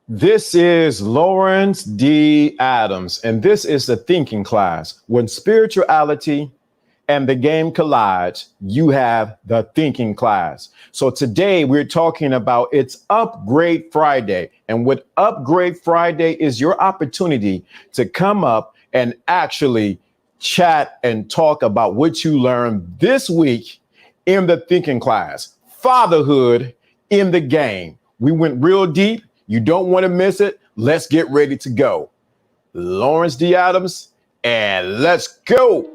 This is Lawrence D. Adams, and this is the thinking class. When spirituality and the game collide, you have the thinking class. So today we're talking about it's Upgrade Friday. And what Upgrade Friday is your opportunity to come up and actually chat and talk about what you learned this week in the thinking class. Fatherhood in the game. We went real deep. You don't want to miss it. Let's get ready to go. Lawrence D. Adams, and let's go.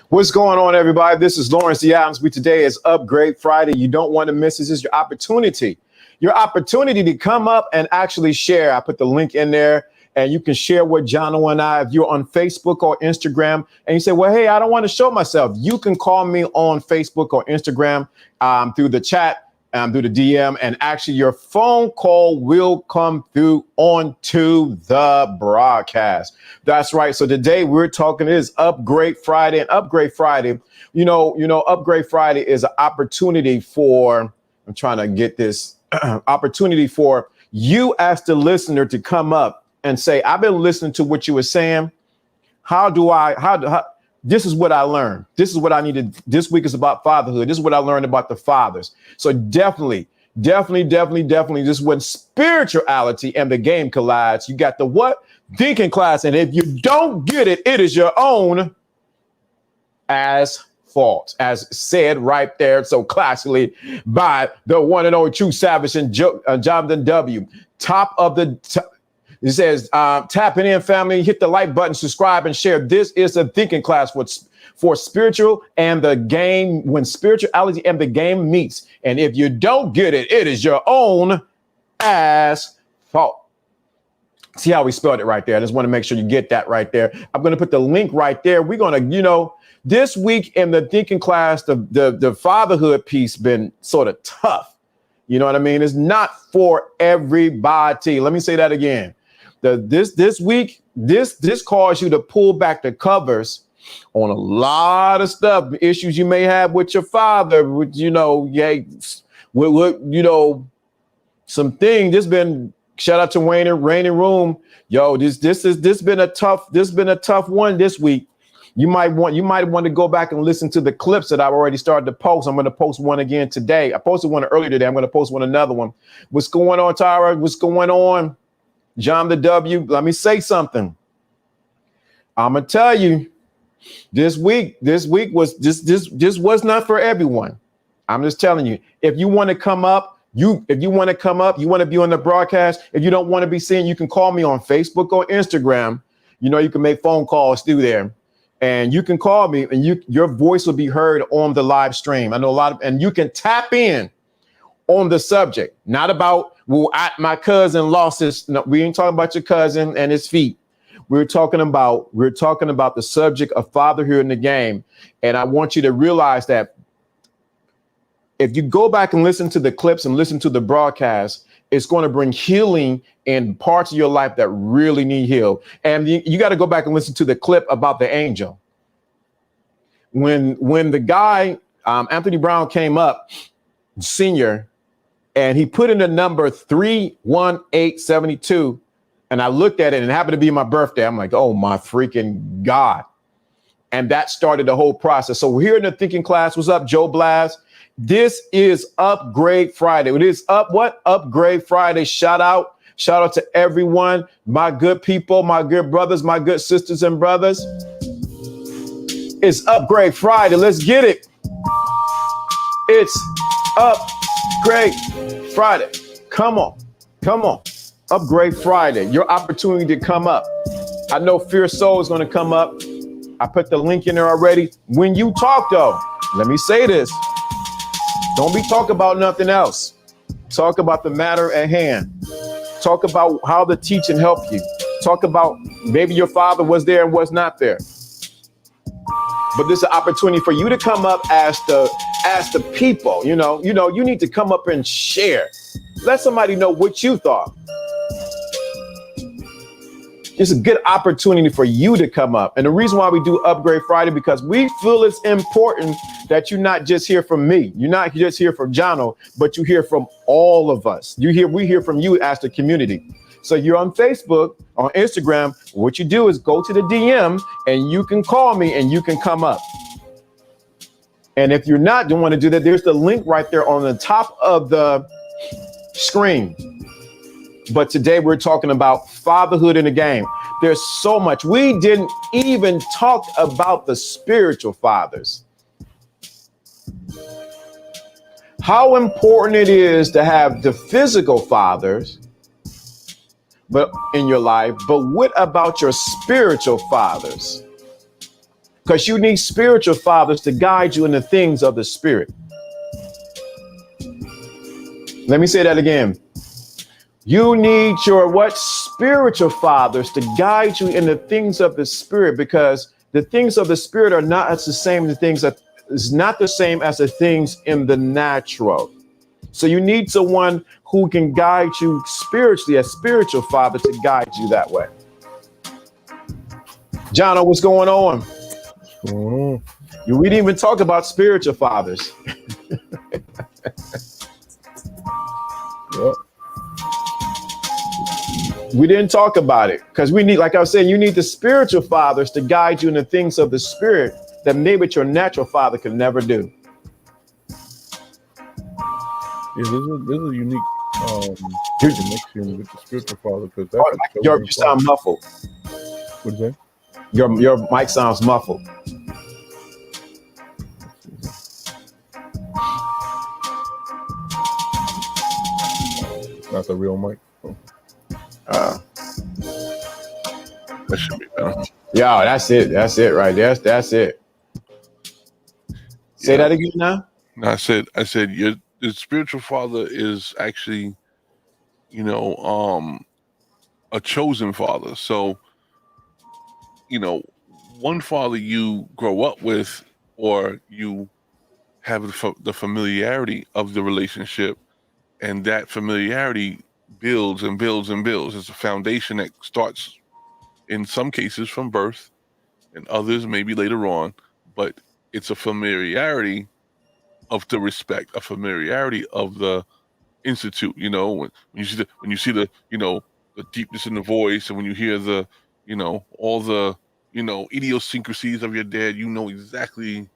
What's going on, everybody? This is Lawrence D. Adams. Today is Upgrade Friday. You don't want to miss this. This is your opportunity. Your opportunity to come up and actually share. I put the link in there, and you can share with JONO and I. If you're on Facebook or Instagram, and you say, well, hey, I don't want to show myself. You can call me on Facebook or Instagram through the chat. Through the DM, and actually your phone call will come through onto the broadcast. That's right. So today we're talking is Upgrade Friday, and Upgrade Friday, Upgrade Friday is an opportunity for, I'm trying to get this opportunity for you as the listener to come up and say, I've been listening to what you were saying. How this is what I learned. This is what I needed. This week is about fatherhood. This is what I learned about the fathers. So definitely. This is when spirituality and the game collides. You got the what? Thinking class. And if you don't get it, it is your own as fault, as said right there so classically by the one and only True Savage and Jonathan W. Top of the It says, tapping in, family, hit the like button, subscribe, and share. This is a thinking class for spiritual and the game, when spirituality and the game meets. And if you don't get it, it is your own ass fault. See how we spelled it right there? I just want to make sure you get that right there. I'm going to put the link right there. We're going to, this week in the thinking class, the fatherhood piece been sort of tough. You know what I mean? It's not for everybody. Let me say that again. This week, this caused you to pull back the covers on a lot of stuff, issues you may have with your father, with some things. This been, shout out to Rainy Room. Yo, this been a tough one this week. You might want to go back and listen to the clips that I've already started to post. I'm going to post one again today. I posted one earlier today. I'm going to post another one. What's going on, Tyra? What's going on? John the W, let me say something. I'm gonna tell you, this week was this was not for everyone. I'm just telling you, if you want to come up, If you want to come up, you want to be on the broadcast. If you don't want to be seen, you can call me on Facebook or Instagram. You can make phone calls through there, and you can call me, and your voice will be heard on the live stream. I know and you can tap in on the subject, not about, well, my cousin lost his. No, we ain't talking about your cousin and his feet. We're talking about the subject of fatherhood in the game. And I want you to realize that if you go back and listen to the clips and listen to the broadcast, it's going to bring healing in parts of your life that really need healed. And you got to go back and listen to the clip about the angel. When the guy, Anthony Brown, came up, senior, and he put in the number 31872, and I looked at it, and it happened to be my birthday. I'm like, oh my freaking God. And that started the whole process. So we're here in the thinking class. What's up, Joe Blast? This is Upgrade Friday. It is Upgrade Friday. Shout out to everyone, my good people, my good brothers, my good sisters and brothers. It's Upgrade Friday. Let's get it. It's Upgrade Friday. Come on. Upgrade Friday. Your opportunity to come up. I know Fierce Soul is going to come up. I put the link in there already. When you talk, though, let me say this. Don't be talking about nothing else. Talk about the matter at hand. Talk about how the teaching helped you. Talk about maybe your father was there and was not there. But this is an opportunity for you to come up as the people. You need to come up and share. Let somebody know what you thought. It's a good opportunity for you to come up. And the reason why we do Upgrade Friday, because we feel it's important that you not just hear from me. You're not just hear from JONO, but you hear from all of us. We hear from you as the community. So you're on Facebook, on Instagram. What you do is go to the DM and you can call me and you can come up. And if you're not don't want to do that, there's the link right there on the top of the screen. But today we're talking about fatherhood in the game. There's so much. We didn't even talk about the spiritual fathers. How important it is to have the physical fathers but in your life, but what about your spiritual fathers? Because you need spiritual fathers to guide you in the things of the spirit. Let me say that again. You need your spiritual fathers to guide you in the things of the spirit, because the things of the spirit are not as the same as the things in the natural. So you need someone who can guide you spiritually, a spiritual father to guide you that way. JONO, what's going on? We didn't even talk about spiritual fathers. Yep. We didn't talk about it because we need, like I was saying, you need the spiritual fathers to guide you in the things of the spirit that maybe your natural father could never do. Yeah, there's a unique connection with the spiritual father, because that's you sound muffled. What'd you say? Your mic sounds muffled. Not the real mic. That should be better. Yeah, that's it. That's it right there. That's it. Say that again now. No, I said your spiritual father is actually, a chosen father. So, one father you grow up with, or you have the familiarity of the relationship, and that familiarity builds and builds and builds. It's a foundation that starts in some cases from birth, and others maybe later on, but it's a familiarity of the respect, a familiarity of the institute. When you see the the deepness in the voice, and when you hear the all the idiosyncrasies of your dad, exactly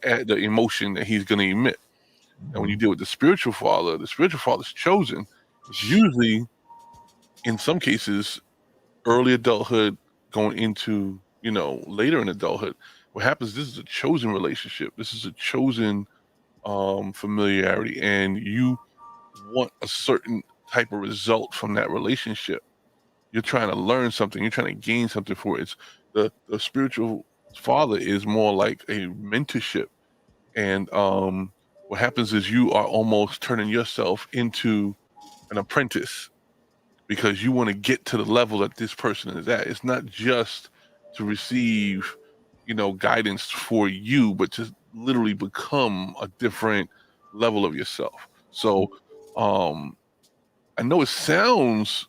the emotion that he's going to emit. And when you deal with the spiritual father's chosen. It's usually, in some cases, early adulthood going into later in adulthood. What happens? This is a chosen relationship. This is a chosen familiarity, and you want a certain type of result from that relationship. You're trying to learn something. You're trying to gain something for it. It's the spiritual father is more like a mentorship. And what happens is you are almost turning yourself into an apprentice because you want to get to the level that this person is at. It's not just to receive, guidance for you, but to literally become a different level of yourself. So I know it sounds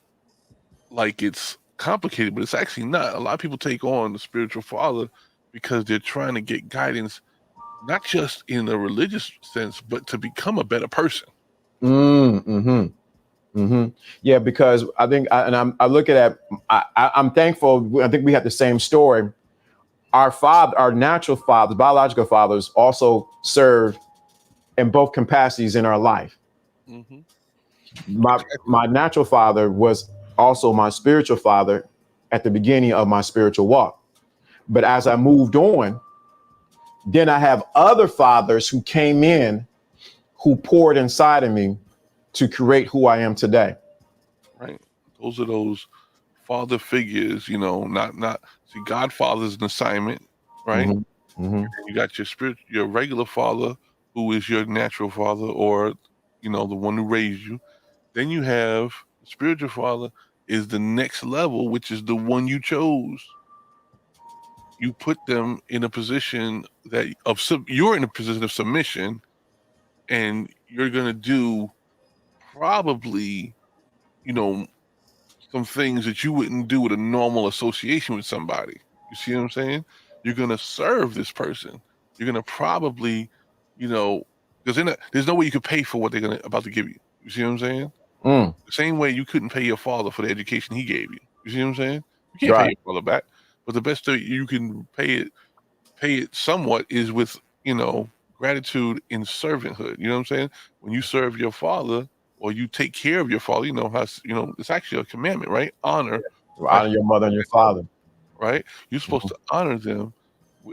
like it's complicated, but it's actually not. A lot of people take on the spiritual father because they're trying to get guidance, not just in a religious sense, but to become a better person. Yeah, because I think, I look at that. I'm thankful. I think we have the same story. Our natural fathers, biological fathers, also serve in both capacities in our life. Mm-hmm. My natural father was also my spiritual father at the beginning of my spiritual walk. But as I moved on, then I have other fathers who came in, who poured inside of me to create who I am today. Right. Those are those father figures, not see, Godfather's an assignment, right? Mm-hmm. Mm-hmm. You got your regular father, who is your natural father, or the one who raised you. Then you have the spiritual father is the next level, which is the one you chose. You put them in a position you're in a position of submission, and you're gonna do probably, some things that you wouldn't do with a normal association with somebody. You see what I'm saying? You're gonna serve this person. You're gonna probably, because there's no way you could pay for what they're about to give you. You see what I'm saying? Mm. The same way you couldn't pay your father for the education he gave you. You see what I'm saying? You can't pay Right. your father back, but the best way you can pay it somewhat is with gratitude in servanthood. You know what I'm saying? When you serve your father or you take care of your father, how it's actually a commandment, right? Honor, Honor your mother and your father. right? You're supposed Mm-hmm. to honor them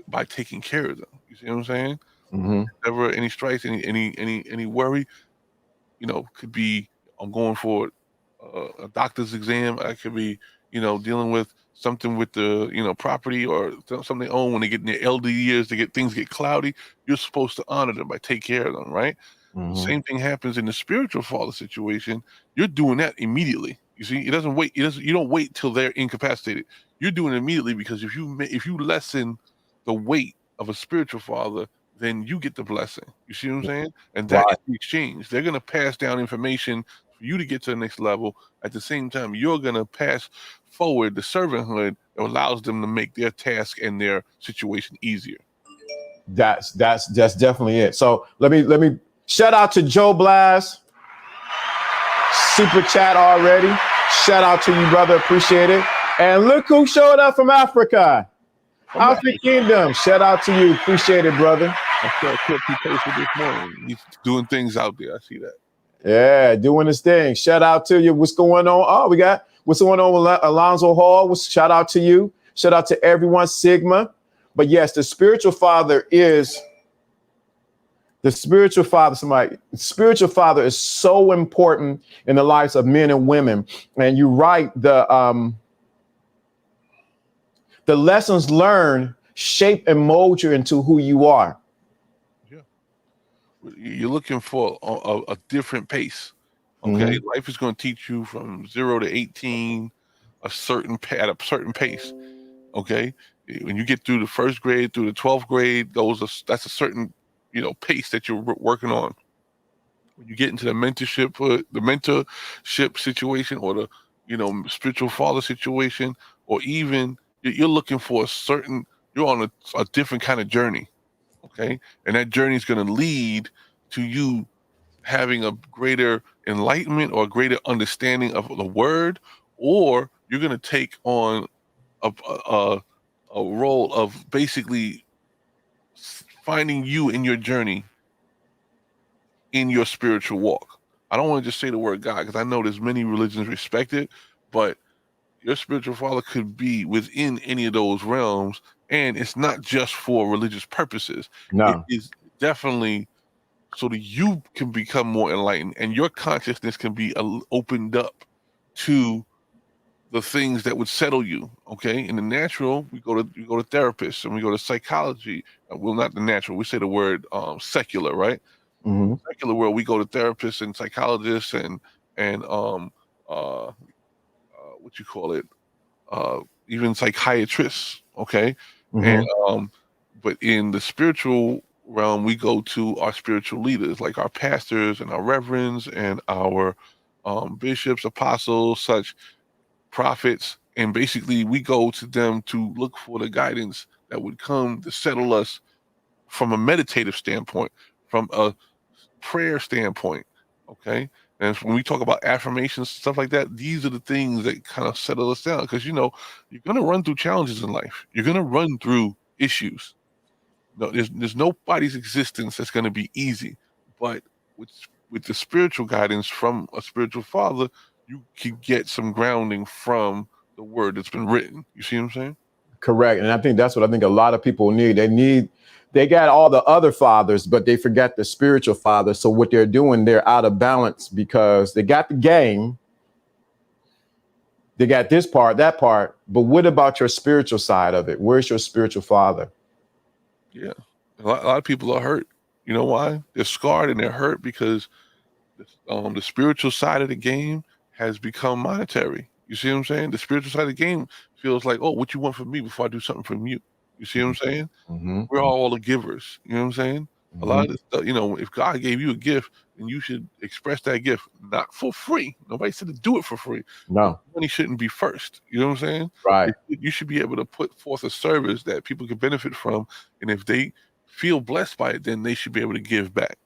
by taking care of them. You see what I'm saying? Mm-hmm. Never any strikes, any worry, could be I'm going for a doctor's exam. I could be, dealing with something with the, property or something they own when they get in their elder years, things get cloudy. You're supposed to honor them by take care of them, right? The Mm-hmm. same thing happens in the spiritual father situation. You're doing that immediately. You see, it doesn't wait. You don't wait till they're incapacitated. You're doing it immediately because if you lessen the weight of a spiritual father, then you get the blessing. You see what I'm saying? And that is Right. the exchange. They're going to pass down information for you to get to the next level. At the same time, you're going to pass forward the servanthood that allows them to make their task and their situation easier. That's definitely it. So let me shout out to Joe Blast. Super chat already. Shout out to you, brother. Appreciate it. And look who showed up from Africa. African Kingdom. Shout out to you. Appreciate it, brother. I saw a clip he posted this morning. He's doing things out there. I see that. Yeah, doing his thing. Shout out to you. What's going on? Oh, we got what's going on with Alonzo Hall. Shout out to you. Shout out to everyone, Sigma. But yes, the spiritual father is spiritual father is so important in the lives of men and women. And you're right, the lessons learned shape and mold you into who you are. Yeah. You're looking for a different pace. Okay. Mm-hmm. Life is going to teach you from 0 to 18 at a certain pace. Okay. When you get through the first grade, through the 12th grade, that's a certain, pace that you're working on. When you get into the mentorship situation, or the, spiritual father situation, or even you're looking for you're on a different kind of journey. Okay. And that journey is going to lead to you having a greater enlightenment or a greater understanding of the word, or you're going to take on a role of basically finding you in your journey in your spiritual walk. I don't want to just say the word God, because I know there's many religions respect it, but your spiritual father could be within any of those realms, and it's not just for religious purposes. It No. is definitely so that you can become more enlightened and your consciousness can be opened up to the things that would settle you. Okay, in the natural, we go to therapists and we go to psychology. Well, not the natural. We say the word secular, right? Hmm. Secular world, we go to therapists and psychologists and what you call it, even psychiatrists. Okay, and Hmm. but in the spiritual realm, we go to our spiritual leaders, like our pastors and our reverends and our bishops, apostles, such prophets, and basically we go to them to look for the guidance that would come to settle us from a meditative standpoint, from a prayer standpoint. Okay. And when we talk about affirmations, stuff like that, these are the things that kind of settle us down. Because you're gonna run through challenges in life. You're gonna run through issues. No, there's nobody's existence that's gonna be easy. But with with the spiritual guidance from a spiritual father, you can get some grounding from the word that's been written. You see what I'm saying? Correct. And I think that's what I think a lot of people need. They got all the other fathers, but they forgot the spiritual father. So what they're doing, they're out of balance because they got the game, they got this part, that part. But what about your spiritual side of it? Where's your spiritual father? Yeah. A lot of people are hurt. You know why? They're scarred and they're hurt because the spiritual side of the game has become monetary. You see what I'm saying? The spiritual side of the game feels like, oh, what you want from me before I do something from you. You see what I'm saying? Hmm. We're all the givers. You know what I'm saying? A Hmm. lot of this stuff, if God gave you a gift, then you should express that gift, not for free. Nobody said to do it for free, but No. money shouldn't be first. You know what I'm saying? Right. You should be able to put forth a service that people can benefit from, and if they feel blessed by it, then they should be able to give back.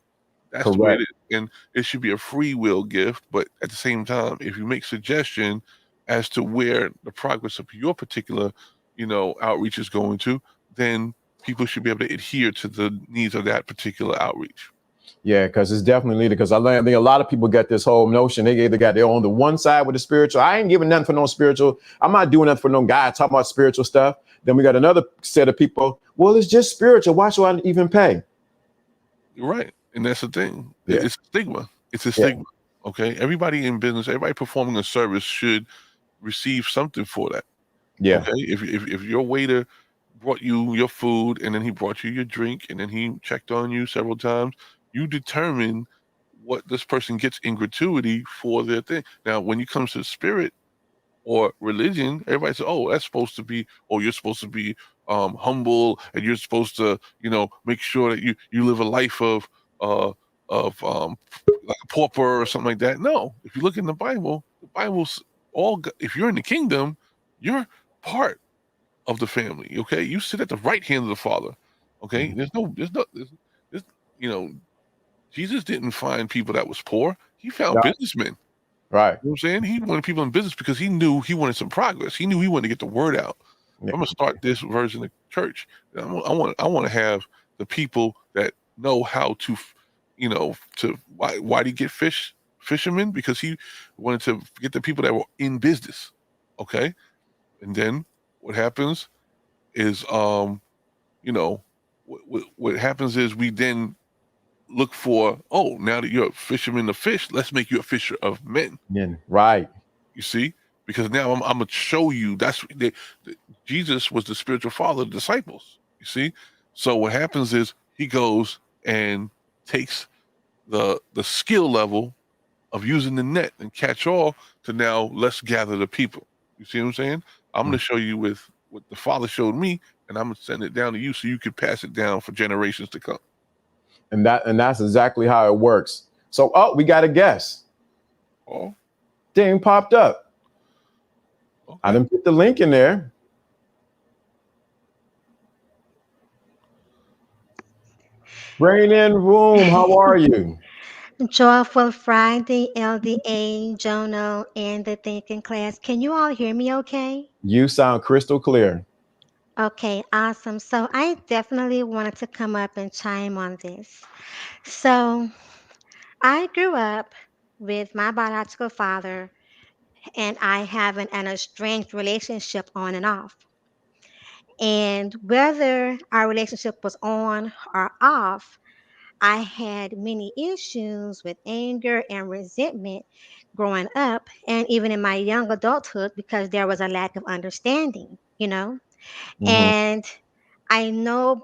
That's the way it Correct. is, and it should be a free will gift. But at the same time, if you make suggestion as to where the progress of your particular, outreach is going to, then people should be able to adhere to the needs of that particular outreach. Yeah, because it's definitely needed. Because I think a lot of people get this whole notion they either got their on the one side with the spiritual. I ain't giving nothing for no spiritual. I'm not doing nothing for no guy talking about spiritual stuff. Then we got another set of people. Well, it's just spiritual. Why should I even pay? You're right, and that's the thing. Yeah. It's a stigma. It's a Yeah. stigma. Okay, everybody in business, everybody performing a service should receive something for that. Yeah. Okay, if your waiter brought you your food and then he brought you your drink and then he checked on you several times, you determine what this person gets in gratuity for their thing. Now, when it comes to spirit or religion, everybody says, "Oh, that's supposed to be, oh, you're supposed to be humble, and you're supposed to, make sure that you live a life uh of like a pauper or something like that." No, if you look in the Bible's if you're in the kingdom, you're part of the family. Okay, you sit at the right hand of the Father. Okay, Mhm. there's you know, Jesus didn't find people that was poor. He found Right. businessmen. Right. You know what I'm saying? He wanted people in business because he knew he wanted some progress. He knew he wanted to get the word out. Yeah. I'm gonna start this version of church. I want to have the people that know how to, why did he get fishermen? Because he wanted to get the people that were in business. Okay, and then what happens is, you know, what happens is we then look for, oh, now that you're a fisherman of fish, let's make you a fisher of men. Yeah. Right. You see, because now I'm gonna show you Jesus was the spiritual father of the disciples. You see, so what happens is he goes and takes the skill level of using the net and catch all to now let's gather the people. You see what I'm saying? I'm going Mm. to show you with what the father showed me, and I'm going to send it down to you so you can pass it down for generations to come. And that's exactly how it works. So, oh, we got a guest. Oh, Ding popped up. I okay. didn't put the link in there. Brain in room. How are you? Joyful Friday, LDA, JONO, and the thinking class. Can you all hear me okay? You sound crystal clear. Okay, awesome. So I definitely wanted to come up and chime on this. So I grew up with my biological father, and I have an estranged relationship on and off. And whether our relationship was on or off, I had many issues with anger and resentment growing up and even in my young adulthood because there was a lack of understanding, you know? Mm-hmm. And I know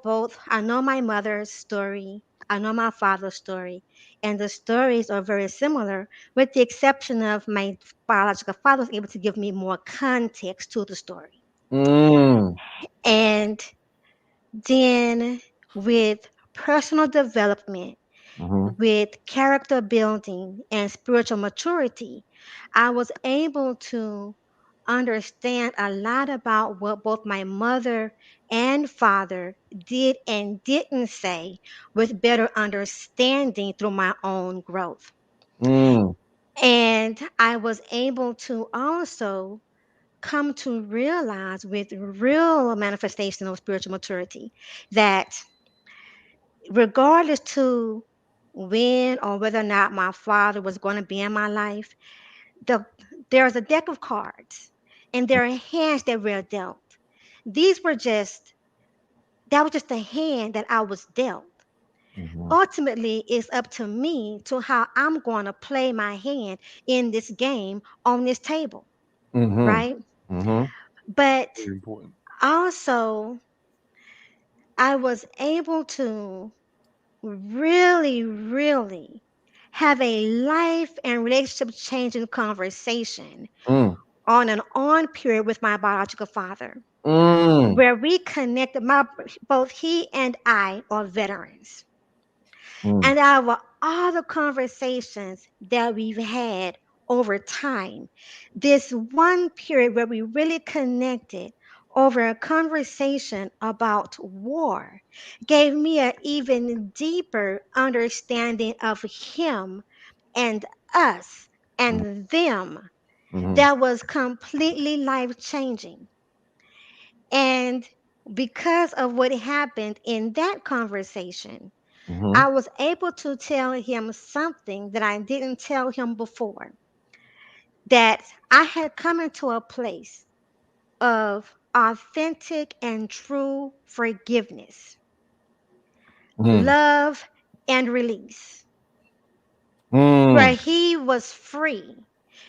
my mother's story, I know my father's story, and the stories are very similar, with the exception of my biological father was able to give me more context to the story. Mm. And then with personal development, Mm-hmm. with character building and spiritual maturity, I was able to understand a lot about what both my mother and father did and didn't say with better understanding through my own growth. Mm. And I was able to also come to realize with real manifestation of spiritual maturity that regardless to when or whether or not my father was going to be in my life, the there's a deck of cards and there are hands that were dealt. These were just that was just a hand that I was dealt. Mm-hmm. Ultimately, it's up to me to how I'm going to play my hand in this game on this table, Mm-hmm. right? Mm-hmm. But Very important. also, I was able to really, really have a life and relationship changing conversation Mm. on and on period with my biological father, Mm. where we connected. Both he and I are veterans, Mm. and out of all the conversations that we've had over time, this one period where we really connected over a conversation about war gave me an even deeper understanding of him and us and them Mm-hmm. that was completely life changing. And because of what happened in that conversation, Mm-hmm. I was able to tell him something that I didn't tell him before, that I had come into a place of authentic and true forgiveness, Mm. love, and release, where Mm. he was free.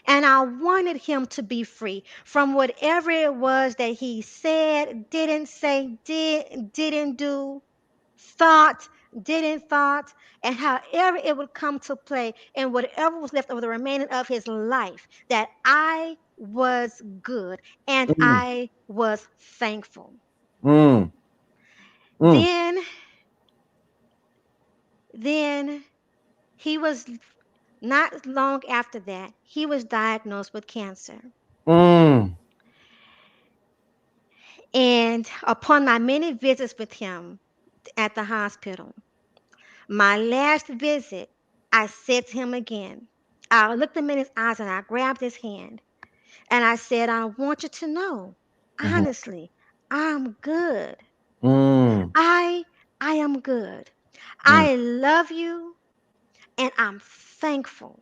And I wanted him to be free from whatever it was that he said, didn't say, didn't do, thought, didn't thought, and however it would come to play, and whatever was left over the remaining of his life, that I was good and Mm. I was thankful. Mm. Mm. Then, then he was not long after that, he was diagnosed with cancer. Mm. And upon my many visits with him at the hospital, my last visit, I said to him again, I looked him in his eyes and I grabbed his hand and I said, I want you to know, Mm-hmm. honestly, I'm good. Mm. I I am good. Mm. I love you and I'm thankful.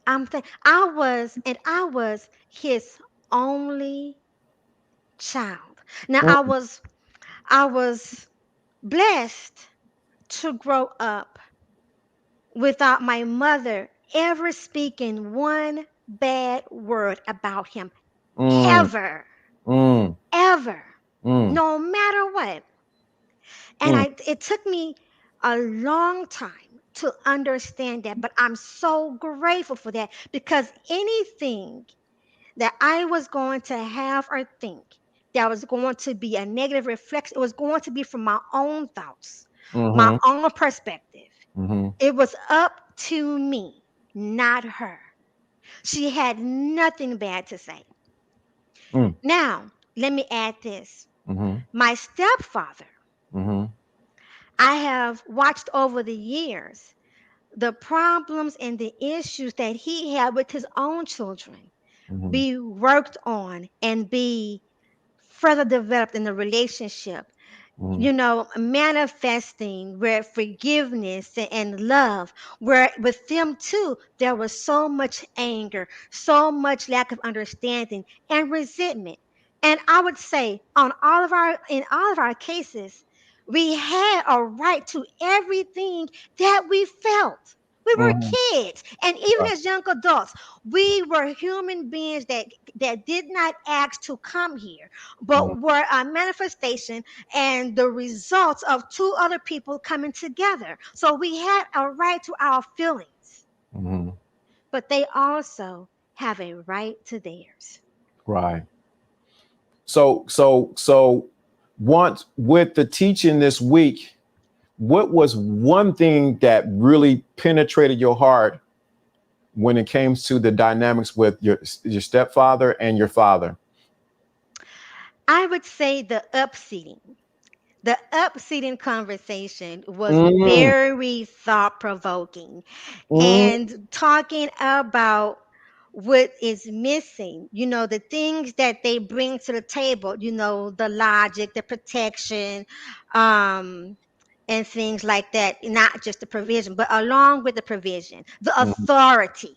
I was his only child. Now Mm. I was blessed to grow up without my mother ever speaking one bad word about him, Mm. ever, Mm. ever, Mm. no matter what. And Mm. it took me a long time to understand that, but I'm so grateful for that because anything that I was going to have or think that was going to be a negative reflection, it was going to be from my own thoughts, my Mm-hmm. own perspective. Mm-hmm. It was up to me, not her. She had nothing bad to say. Mm. Now, let me add this. Mm-hmm. My stepfather, Mm-hmm. I have watched over the years the problems and the issues that he had with his own children Mm-hmm. be worked on and be further developed in the relationship, Mm-hmm. manifesting where forgiveness and love, where with them too, there was so much anger, so much lack of understanding and resentment. And I would say in all of our cases, We had a right to everything that we felt. We were Hmm. kids, and even Right. as young adults, we were human beings that did not ask to come here, Hmm. but were a manifestation and the results of two other people coming together. So we had a right to our feelings, Hmm. but they also have a right to theirs. Right. So once with the teaching this week, what was one thing that really penetrated your heart when it came to the dynamics with your stepfather and your father? I would say the up seating conversation was Mm, very thought provoking mm, and talking about what is missing, the things that they bring to the table, the logic, the protection, um, and things like that, not just the provision, but along with the provision, the mm, authority,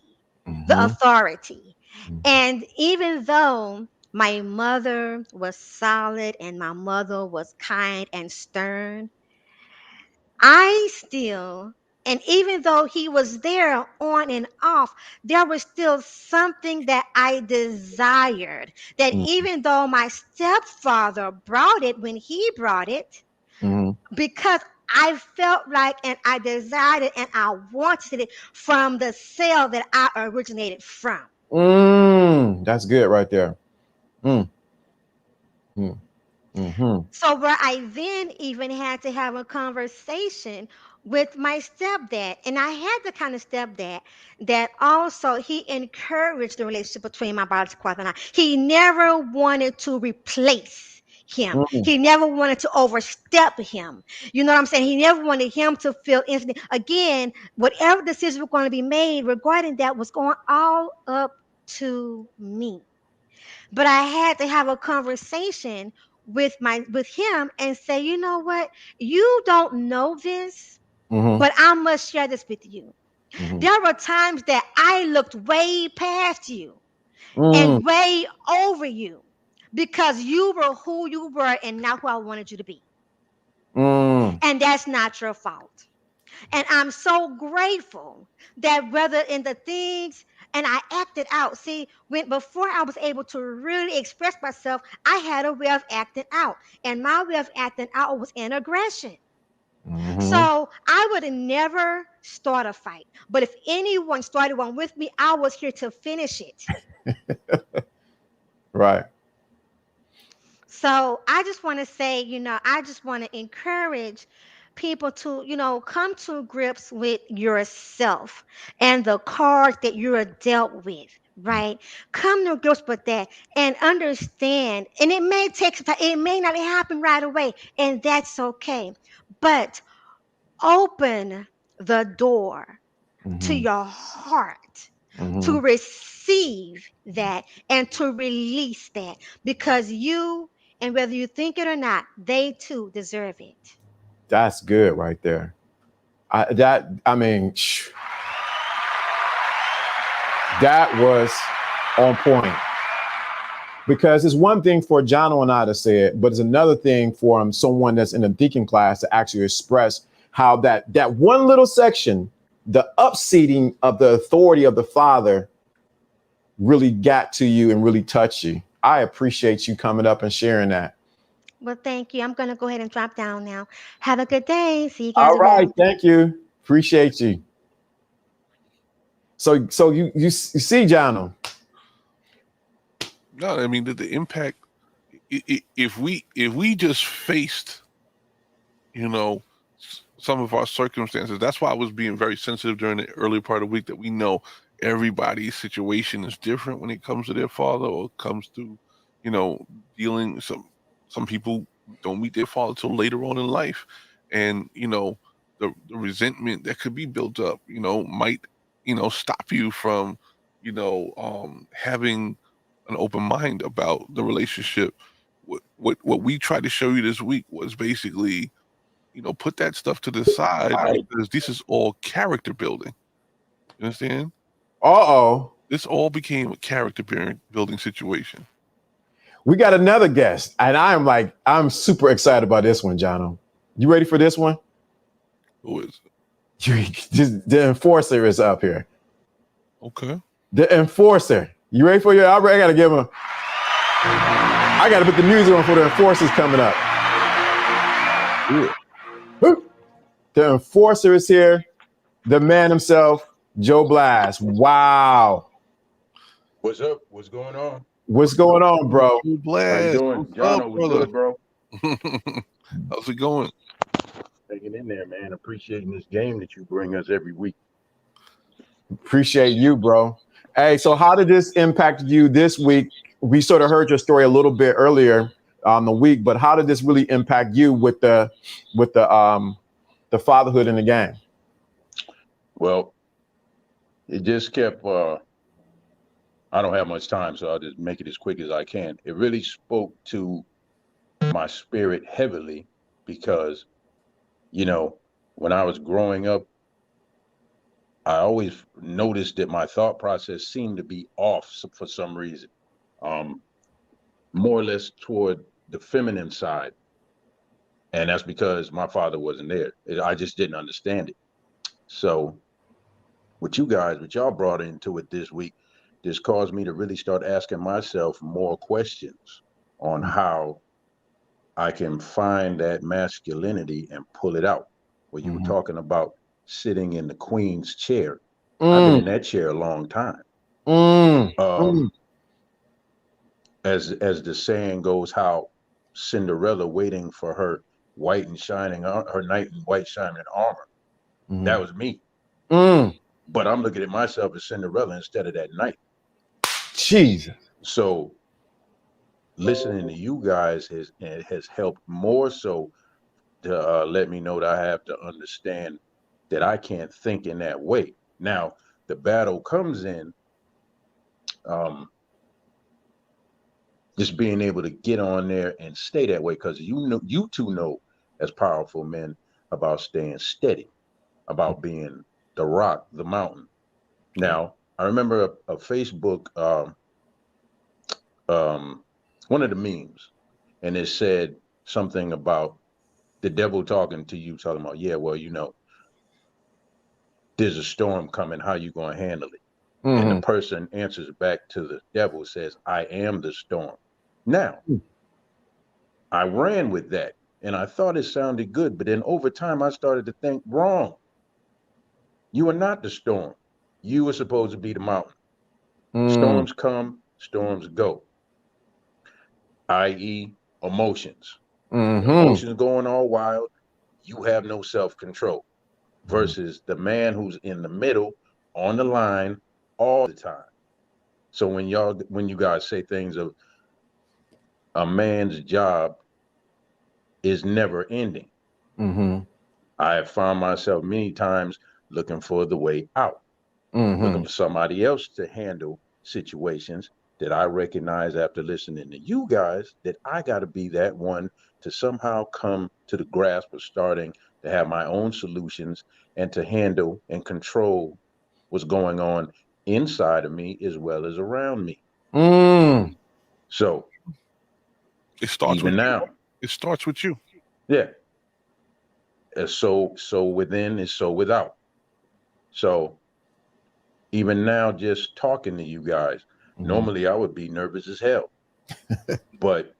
the mhm, authority. mhm, And even though my mother was solid and my mother was kind and stern, I still, and even though he was there on and off, there was still something that I desired. That mhm, even though my stepfather brought it when he brought it, mhm. because I felt like and I desired it and I wanted it from the cell that I originated from. That's good right there. Mm, mm, mhm, So where I then even had to have a conversation with my stepdad. And I had the kind of stepdad that also he encouraged the relationship between my biological father and I. He never wanted to replace him. mm, He never wanted to overstep him. You know what I'm saying? He never wanted him to feel instant. Again, whatever decision was going to be made regarding that was going all up to me, but I had to have a conversation with him and say, you know what? You don't know this, mhm, but I must share this with you. mhm, There were times that I looked way past you mm, and way over you because you were who you were and not who I wanted you to be. mm, And that's not your fault. And I'm so grateful that whether in the things and I acted out. See, when before I was able to really express myself, I had a way of acting out. And my way of acting out was in aggression. mhm. So I would never start a fight. But if anyone started one with me, I was here to finish it. Right. So I just want to say, I just want to encourage people to, come to grips with yourself and the cards that you're dealt with, right? Come to grips with that and understand. And it may take some time, it may not happen right away, and that's okay. But open the door to Mhm, your heart to mhm. receive that and to release that because you, and whether you think it or not, they too deserve it. That's good right there. I mean, that was on point. Because it's one thing for Jono and I to say it, but it's another thing for someone that's in a deacon class to actually express how that one little section, the upseating of the authority of the father, really got to you and really touched you. I appreciate you coming up and sharing that. Well, thank you. I'm going to go ahead and drop down now. Have a good day. See you guys All right, around. thank you. Appreciate you. So you see, Jono. No, I mean the impact. If we just faced, you know, some of our circumstances. That's why I was being very sensitive during the early part of the week that we know everybody's situation is different when it comes to their father or comes to, you know, dealing some people don't meet their father till later on in life. And, the resentment that could be built up, might, stop you from, having an open mind about the relationship. What we tried to show you this week was basically, put that stuff to the side because this is all character building. You understand? Uh-oh. This all became a character building situation. We got another guest, and I'm super excited about this one, Jono. You ready for this one? Who is it? The enforcer is up here. Okay. The enforcer. You ready for your? I gotta give him. I gotta put the music on for the enforcers coming up. Yeah. The enforcer is here. The man himself, Joe Blast. Wow. What's up? What's going on? What's going on, bro? You How you blast. doing? What's up, Jono, what's brother? good, bro? How's it going? Hanging in there, man. Appreciating this game that you bring us every week. Appreciate you, bro. Hey, so how did this impact you this week? We sort of heard your story a little bit earlier on the week, but how did this really impact you with the fatherhood in the game? Well, it just kept I don't have much time, so I'll just make it as quick as I can. It really spoke to my spirit heavily because, you know, when I was growing up, I always noticed that my thought process seemed to be off for some reason. More or less toward the feminine side. And that's because my father wasn't there. I just didn't understand it. So what y'all brought into it this week, just caused me to really start asking myself more questions on how I can find that masculinity and pull it out. Well, you were talking about sitting in the queen's chair. I've been in that chair a long time. As the saying goes, how Cinderella waiting for her white and shining, her knight in white shining armor. That was me. But I'm looking at myself as Cinderella instead of that knight. Jesus. So listening to you guys has helped more so to let me know that I have to understand that I can't think in that way. Now, the battle comes in just being able to get on there and stay that way, because you two know as powerful men about staying steady, about being the rock, the mountain. Now, I remember a Facebook one of the memes, and it said something about the devil talking to you, talking about, yeah, well, there's a storm coming, how you gonna handle it? And the person answers back to the devil, says, I am the storm. Now, I ran with that and I thought it sounded good, but then over time I started to think wrong. You are not the storm. You are supposed to be the mountain. Storms come, storms go, i.e., emotions. Emotions going all wild, you have no self-control, versus the man who's in the middle, on the line all the time. So when you guys say things of a man's job is never ending, I have found myself many times looking for the way out, looking for somebody else to handle situations that I recognize after listening to you guys that I got to be that one to somehow come to the grasp of starting to have my own solutions and to handle and control what's going on inside of me as well as around me. So It starts even with you. now, It starts with you. yeah, so within is so without. So even now, just talking to you guys, normally I would be nervous as hell. But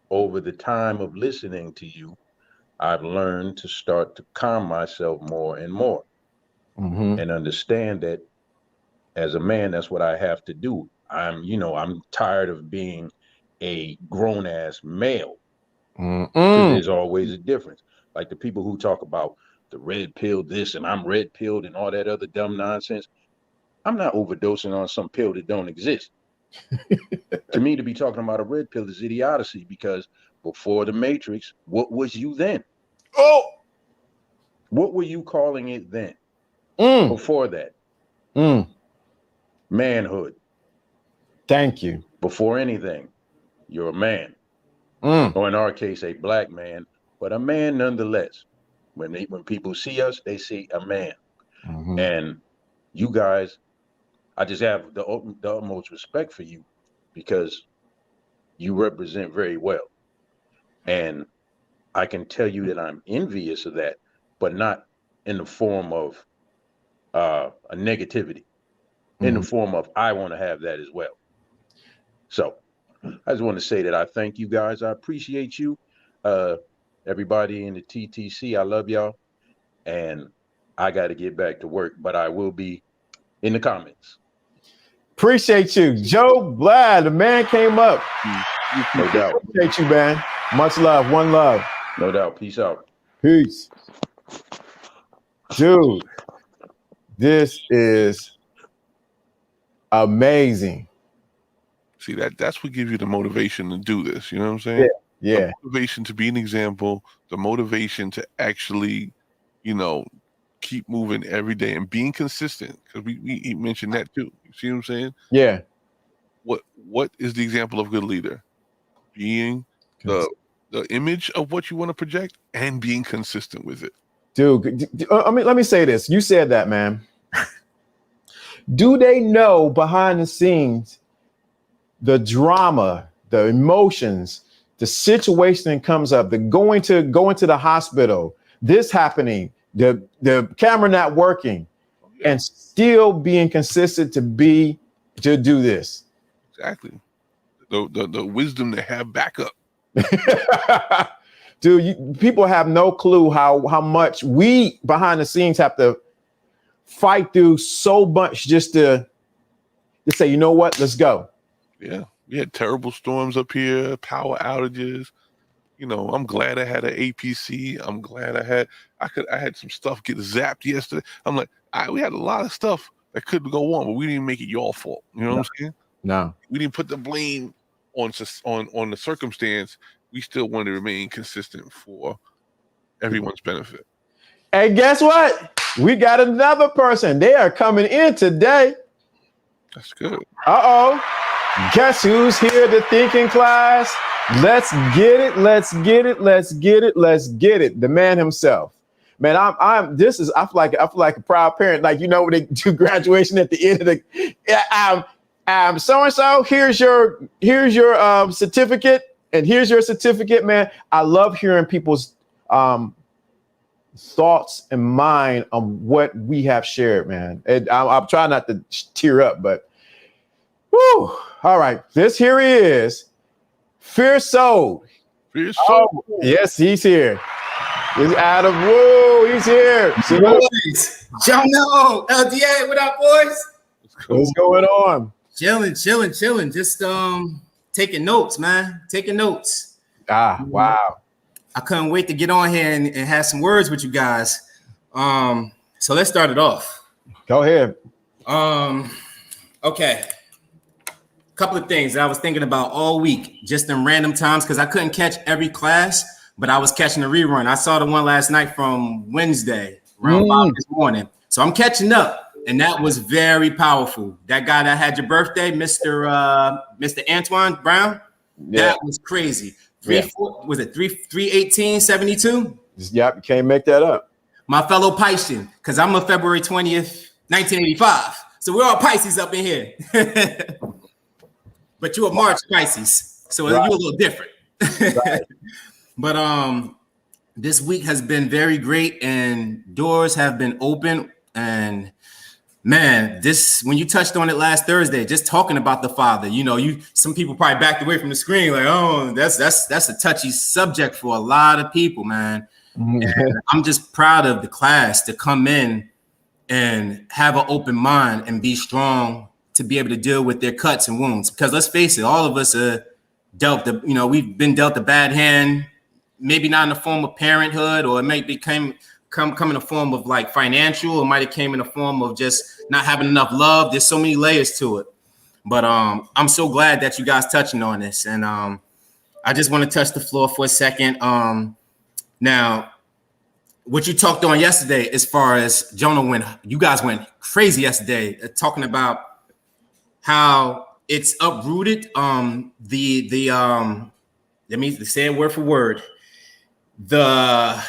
over the time of listening to you, I've learned to start to calm myself more and more and understand that as a man, that's what I have to do. I'm tired of being a grown ass male, because there's always a difference. Like the people who talk about the red pill this and I'm red pilled and all that other dumb nonsense. I'm not overdosing on some pill that don't exist. To me, to be talking about a red pill is idiocy, because before the Matrix, what was you then? What were you calling it then? Before that, manhood. Thank you. Before anything, you're a man, or in our case, a black man, but a man nonetheless. When people see us, they see a man. And you guys, I just have the utmost respect for you, because you represent very well. And I can tell you that I'm envious of that, but not in the form of a negativity, in the form of I want to have that as well. So I just want to say that I thank you guys. I appreciate you. Everybody in the TTC, I love y'all. And I got to get back to work, but I will be in the comments. Appreciate you. Joe Blad, the man came up. No doubt. Appreciate you, man. Much love. One love. No doubt. Peace out. Peace. Dude, this is amazing. See, that's what gives you the motivation to do this. You know what I'm saying? Yeah. The motivation to be an example, the motivation to actually, keep moving every day and being consistent. Because we mentioned that too. You see what I'm saying? Yeah. What is the example of a good leader? Being the image of what you want to project and being consistent with it. Dude, let me say this. You said that, man. Do they know behind the scenes the drama, the emotions, the situation that comes up, the going to the hospital, this happening, the camera not working, and still being consistent to do this? Exactly. The wisdom to have backup. Dude, people have no clue how much we behind the scenes have to fight through so much just to say, you know what, let's go. Yeah, we had terrible storms up here, power outages. I'm glad I had an APC. I'm glad I had some stuff get zapped yesterday. I'm like, we had a lot of stuff that could go on, but we didn't make it your fault. You know what I'm saying? No. We didn't put the blame on the circumstance. We still want to remain consistent for everyone's benefit. And guess what? We got another person. They are coming in today. That's good. Uh-oh. Guess who's here to thinking class? Let's get it. Let's get it. Let's get it. Let's get it. The man himself. Man, I feel like a proud parent. Like, when they do graduation at the end of the so-and-so, here's your certificate, and here's your certificate, man. I love hearing people's thoughts and mind on what we have shared, man. And I'm trying not to tear up, but whoo. All right, this here he is. Fierce Soul. Fierce Soul. Oh, yes, he's here. He's Adam. Whoa, he's here. Boys, JONO, LDA, what up, boys? What's going on? Chilling. Just taking notes, man. Taking notes. Wow. I couldn't wait to get on here and have some words with you guys. So let's start it off. Go ahead. Okay. Couple of things that I was thinking about all week, just in random times, because I couldn't catch every class, but I was catching a rerun. I saw the one last night from Wednesday around 5 this morning. So I'm catching up, and that was very powerful. That guy that had your birthday, Mr. Antoine Brown, that was crazy. Was it 3/18/72? Yep, you can't make that up. My fellow Piscean, because I'm a February 20th, 1985. So we're all Pisces up in here. But you're a March Pisces, so you're a little different. Right. But this week has been very great, and doors have been open. And man, when you touched on it last Thursday, just talking about the father, some people probably backed away from the screen, like, oh, that's a touchy subject for a lot of people, man. And I'm just proud of the class to come in and have an open mind and be strong to be able to deal with their cuts and wounds. Because let's face it, all of us are we've been dealt a bad hand, maybe not in the form of parenthood, or it may come in the form of like financial, or might have came in the form of just not having enough love. There's so many layers to it. But I'm so glad that you guys touching on this. And I just want to touch the floor for a second. Now, what you talked on yesterday, as far as JONO you guys went crazy yesterday, talking about how it's uprooted. Let me say it word for word. The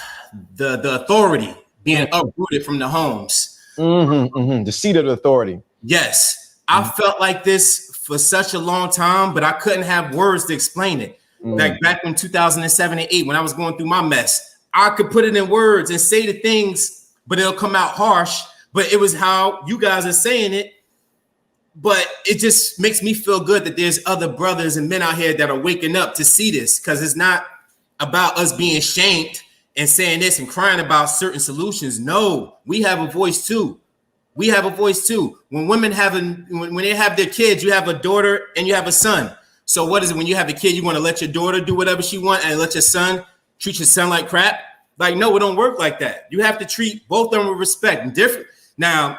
authority being uprooted from the homes. The seat of the authority. Yes. I felt like this for such a long time, but I couldn't have words to explain it. Like back in 2007 and 8, when I was going through my mess, I could put it in words and say the things, but it'll come out harsh. But it was how you guys are saying it. But it just makes me feel good that there's other brothers and men out here that are waking up to see this, because it's not about us being shamed and saying this and crying about certain solutions. No, we have a voice too. We have a voice too. When women when they have their kids, you have a daughter and you have a son. So what is it when you have a kid? You want to let your daughter do whatever she wants and let your son treat your son like crap? Like, no, it don't work like that. You have to treat both of them with respect and different. Now,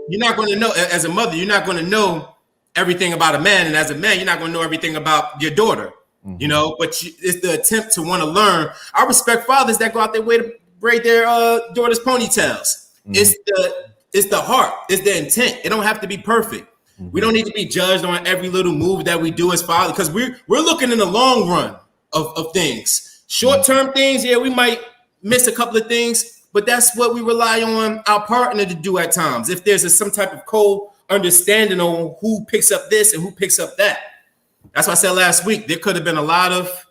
you're not going to know, as a mother, you're not going to know everything about a man. And as a man, you're not going to know everything about your daughter, you know, but it's the attempt to want to learn. I respect fathers that go out their way to braid their daughters' ponytails. It's the heart, it's the intent. It don't have to be perfect. We don't need to be judged on every little move that we do as fathers, because we're looking in the long run of things. Short-term things, yeah, we might miss a couple of things, but that's what we rely on our partner to do at times. If there's some type of co-understanding on who picks up this and who picks up that. That's why I said last week, there could have been a lot of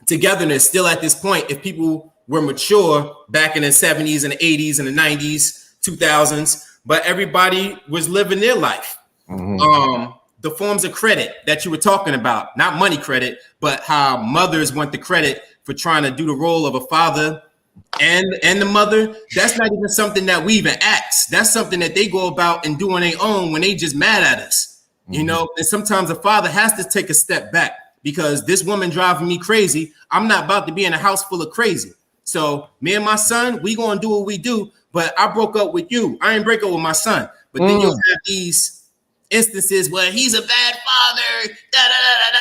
togetherness still at this point if people were mature back in the 70s and the 80s and the 90s, 2000s, but everybody was living their life. The forms of credit that you were talking about, not money credit, but how mothers want the credit for trying to do the role of a father and the mother. That's not even something that we even ask. That's something that they go about and do on their own when they just mad at us, you know. And sometimes a father has to take a step back, because this woman driving me crazy. I'm not about to be in a house full of crazy. So me and my son, we gonna do what we do. But I broke up with you. I didn't break up with my son. But then you'll have these instances where he's a bad father.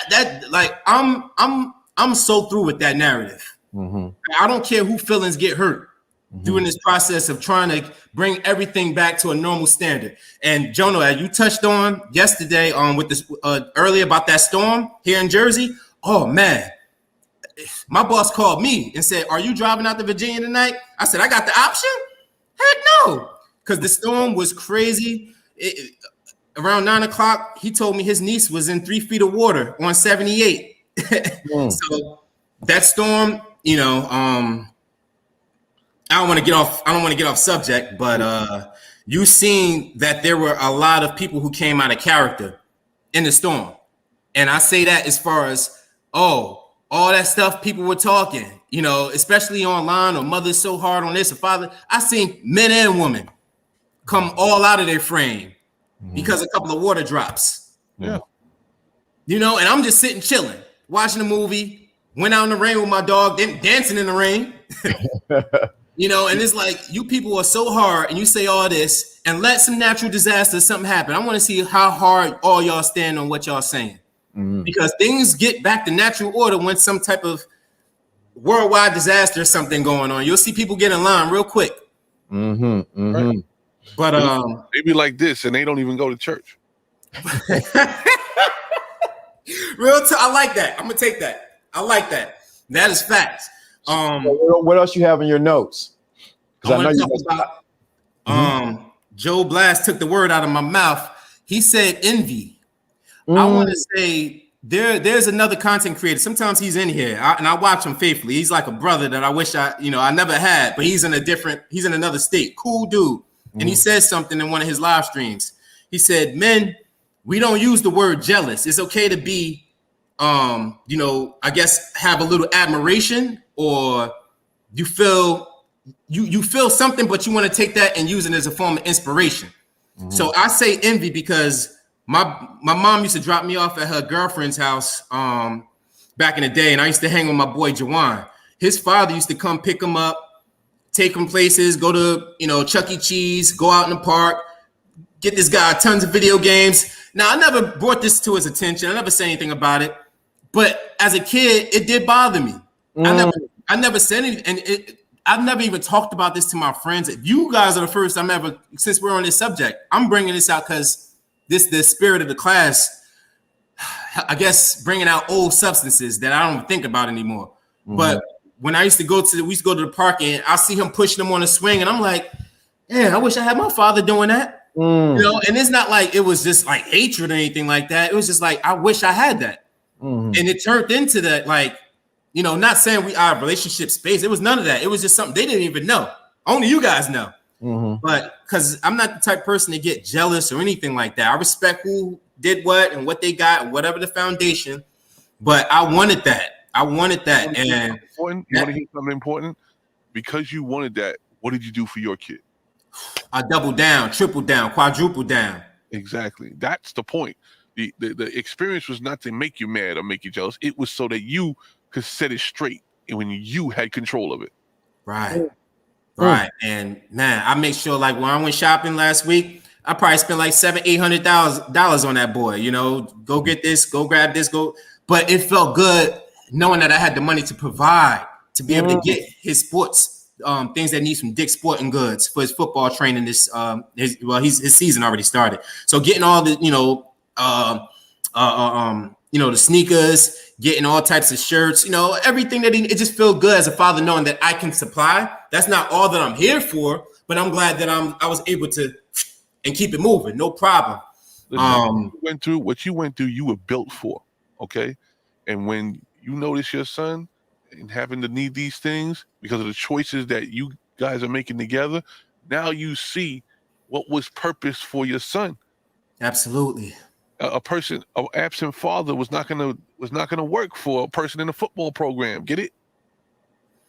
That like I'm so through with that narrative. I don't care who feelings get hurt during this process of trying to bring everything back to a normal standard. And Jono, as you touched on yesterday with this earlier about that storm here in Jersey. Oh man, my boss called me and said, "Are you driving out to Virginia tonight?" I said, "I got the option." Heck no, because the storm was crazy. Around 9 o'clock, he told me his niece was in 3 feet of water on 78. So that storm, you know, I don't want to get off subject, but you seen that there were a lot of people who came out of character in the storm. And I say that as far as, all that stuff people were talking, you know, especially online, or mother's so hard on this, or father. I seen men and women come all out of their frame because a couple of water drops. Yeah. You know, and I'm just sitting chilling, watching a movie, went out in the rain with my dog, then dancing in the rain. You know, and it's like, you people are so hard and you say all this and let some natural disaster, something happen. I want to see how hard all y'all stand on what y'all saying. Because things get back to natural order when some type of worldwide disaster or something going on. You'll see people get in line real quick. Right? But they be like this and they don't even go to church. I like that. I'm gonna take that. I like that. That is facts. What else you have in your notes? I want to talk about Joe Blast took the word out of my mouth. He said envy. I want to say there's another content creator. Sometimes he's in here and I watch him faithfully. He's like a brother that I wish I never had, but he's in another state. Cool dude. And he said something in one of his live streams. He said, "Men, we don't use the word jealous. It's okay to be, I guess have a little admiration, or you feel something, but you want to take that and use it as a form of inspiration." So I say envy because my mom used to drop me off at her girlfriend's house back in the day, and I used to hang with my boy Jawan. His father used to come pick him up, take him places, go to Chuck E. Cheese, go out in the park, get this guy tons of video games. Now, I never brought this to his attention. I never said anything about it, but as a kid, it did bother me. I never said anything, and I've never even talked about this to my friends. You guys are the first I'm ever, since we're on this subject, I'm bringing this out because the spirit of the class, I guess, bringing out old substances that I don't think about anymore. But when we used to go to the park and I see him pushing them on a swing, and I'm like, yeah, I wish I had my father doing that. And it's not like it was just like hatred or anything like that. It was just like, I wish I had that. Mhm. And it turned into that, like, not saying we are relationship space. It was none of that. It was just something they didn't even know. Only you guys know. Mhm. But because I'm not the type of person to get jealous or anything like that. I respect who did what and what they got, whatever the foundation. But I wanted that. And You want to hear something important? Because you wanted that, what did you do for your kid? I doubled down, tripled down, quadrupled down. Exactly. That's the point. The experience was not to make you mad or make you jealous. It was so that you could set it straight when you had control of it. Right. Right. And man, I make sure, like, when I went shopping last week, I probably spent like $700-800 on that boy. Go get this, go grab this, go. But it felt good knowing that I had the money to provide, to be able to get his sports things that needs from Dick's Sporting Goods for his football training. His season already started. So getting all the the sneakers, getting all types of shirts, everything that it just feels good as a father knowing that I can supply. That's not all that I'm here for, but I'm glad that I was able to and keep it moving, no problem. What you went through, you were built for, okay? And when you notice your son and having to need these things because of the choices that you guys are making together, now you see what was purpose for your son. Absolutely. An absent father was not gonna work for a person in a football program. Get it?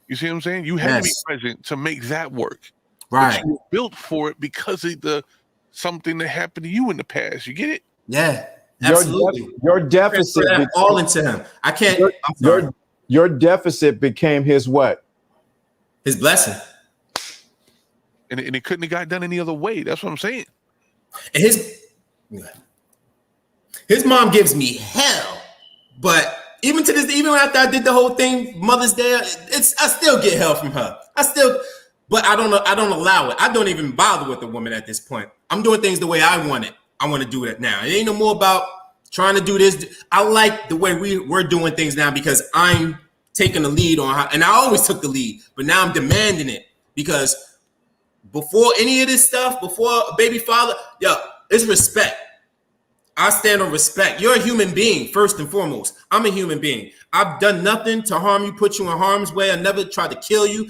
You see what I'm saying? You had to be present to make that work. Right. But you were built for it because of something that happened to you in the past. You get it? Yeah. Absolutely. Your deficit all into him. I can't. Your deficit became his what? His blessing. And it couldn't have got done any other way. That's what I'm saying. And his mom gives me hell, but even after I did the whole thing, Mother's Day, I still get hell from her. But I don't allow it. I don't even bother with the woman at this point. I'm doing things the way I want it. I want to do it now. It ain't no more about trying to do this. I like the way we're doing things now because I'm taking the lead and I always took the lead, but now I'm demanding it because before any of this stuff, before a baby father, it's respect. I stand on respect. You're a human being, first and foremost. I'm a human being. I've done nothing to harm you, put you in harm's way. I never tried to kill you.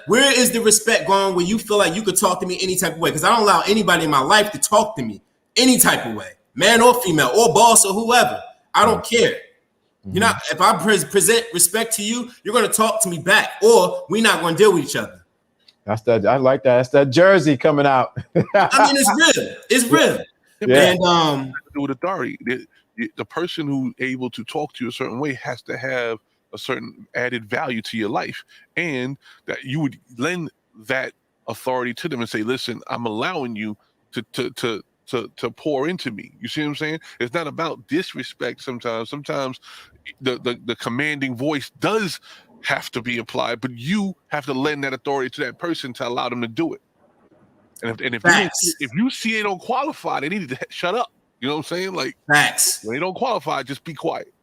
Where is the respect going when you feel like you could talk to me any type of way? Because I don't allow anybody in my life to talk to me any type of way, man or female or boss or whoever. I don't care. If I present respect to you, you're going to talk to me back or we're not going to deal with each other. I like that. That's that jersey coming out. I mean, it's real. It's real. Yeah. And with authority, the person who's able to talk to you a certain way has to have a certain added value to your life, and that you would lend that authority to them and say, "Listen, I'm allowing you to pour into me." You see what I'm saying? It's not about disrespect. Sometimes the commanding voice does have to be applied, but you have to lend that authority to that person to allow them to do it. And if you see they don't qualify, they need to shut up. You know what I'm saying? Like, facts. When they don't qualify, just be quiet.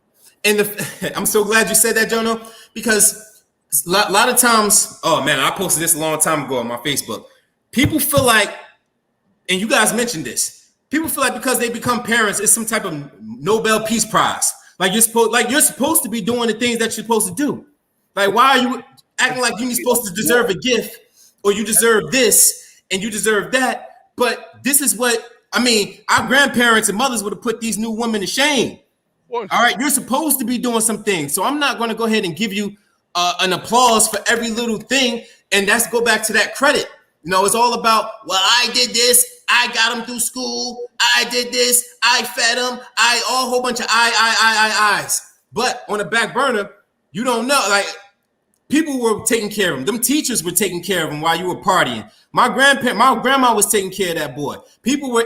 And I'm so glad you said that, Jono, because a lot of times, oh man, I posted this a long time ago on my Facebook. People feel like, and you guys mentioned this, people feel like because they become parents, it's some type of Nobel Peace Prize. Like you're supposed to be doing the things that you're supposed to do. Like, why are you acting like you're supposed to deserve a gift or you deserve this? And you deserve that, but this is what our grandparents and mothers would have put these new women to shame. All right, you're supposed to be doing some things, so I'm not going to go ahead and give you an applause for every little thing, and that's go back to that credit. It's all about, well, I did this, I got them through school, I did this, I fed them, a whole bunch of I's. But on the back burner, you don't know, like people were taking care of them. Them teachers were taking care of them while you were partying. My grandma was taking care of that boy. People were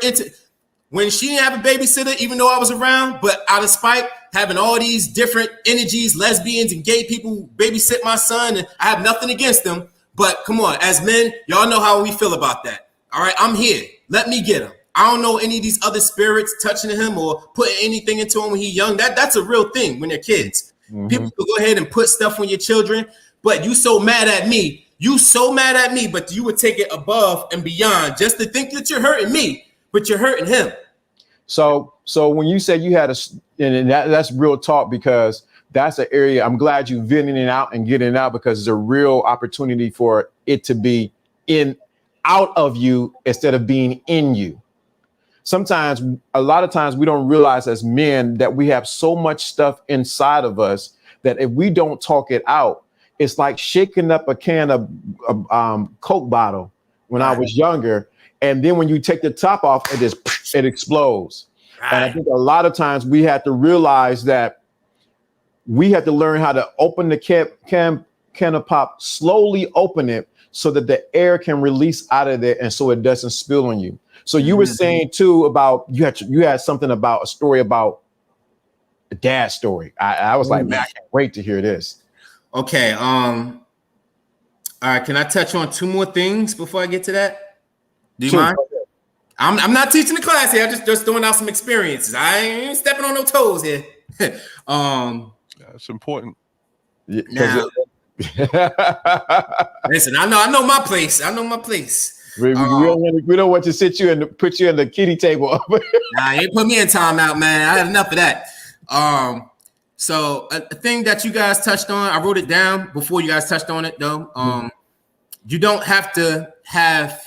when she didn't have a babysitter, even though I was around, but out of spite, having all these different energies, lesbians and gay people babysit my son, and I have nothing against them. But come on, as men, y'all know how we feel about that. All right, I'm here. Let me get him. I don't know any of these other spirits touching him or putting anything into him when he's young. That's a real thing when they're kids. Mm-hmm. People will go ahead and put stuff on your children, but you so mad at me. But you would take it above and beyond just to think that you're hurting me, but you're hurting him. So when you say you had and that's real talk, because that's an area I'm glad you venting it out and getting it out, because it's a real opportunity for it to be out of you instead of being in you. Sometimes, a lot of times, we don't realize as men that we have so much stuff inside of us that if we don't talk it out, it's like shaking up a can of Coke bottle when I was younger. And then when you take the top off, it explodes. Right. And I think a lot of times we have to realize that we have to learn how to open the can of pop, slowly open it so that the air can release out of there and so it doesn't spill on you. So you were saying too about you had something about a story about a dad's story. I was like, man, I can't wait to hear this. Okay. All right. Can I touch on 2 more things before I get to that? Do you mind? I'm not teaching the class here. I'm just throwing out some experiences. I ain't stepping on no toes here. It's important. Now, listen, I know my place. I know my place. We don't want to sit you and put you in the kiddie table. Nah, ain't put me in timeout, man. I had enough of that. So a thing that you guys touched on, I wrote it down before you guys touched on it though. You don't have to have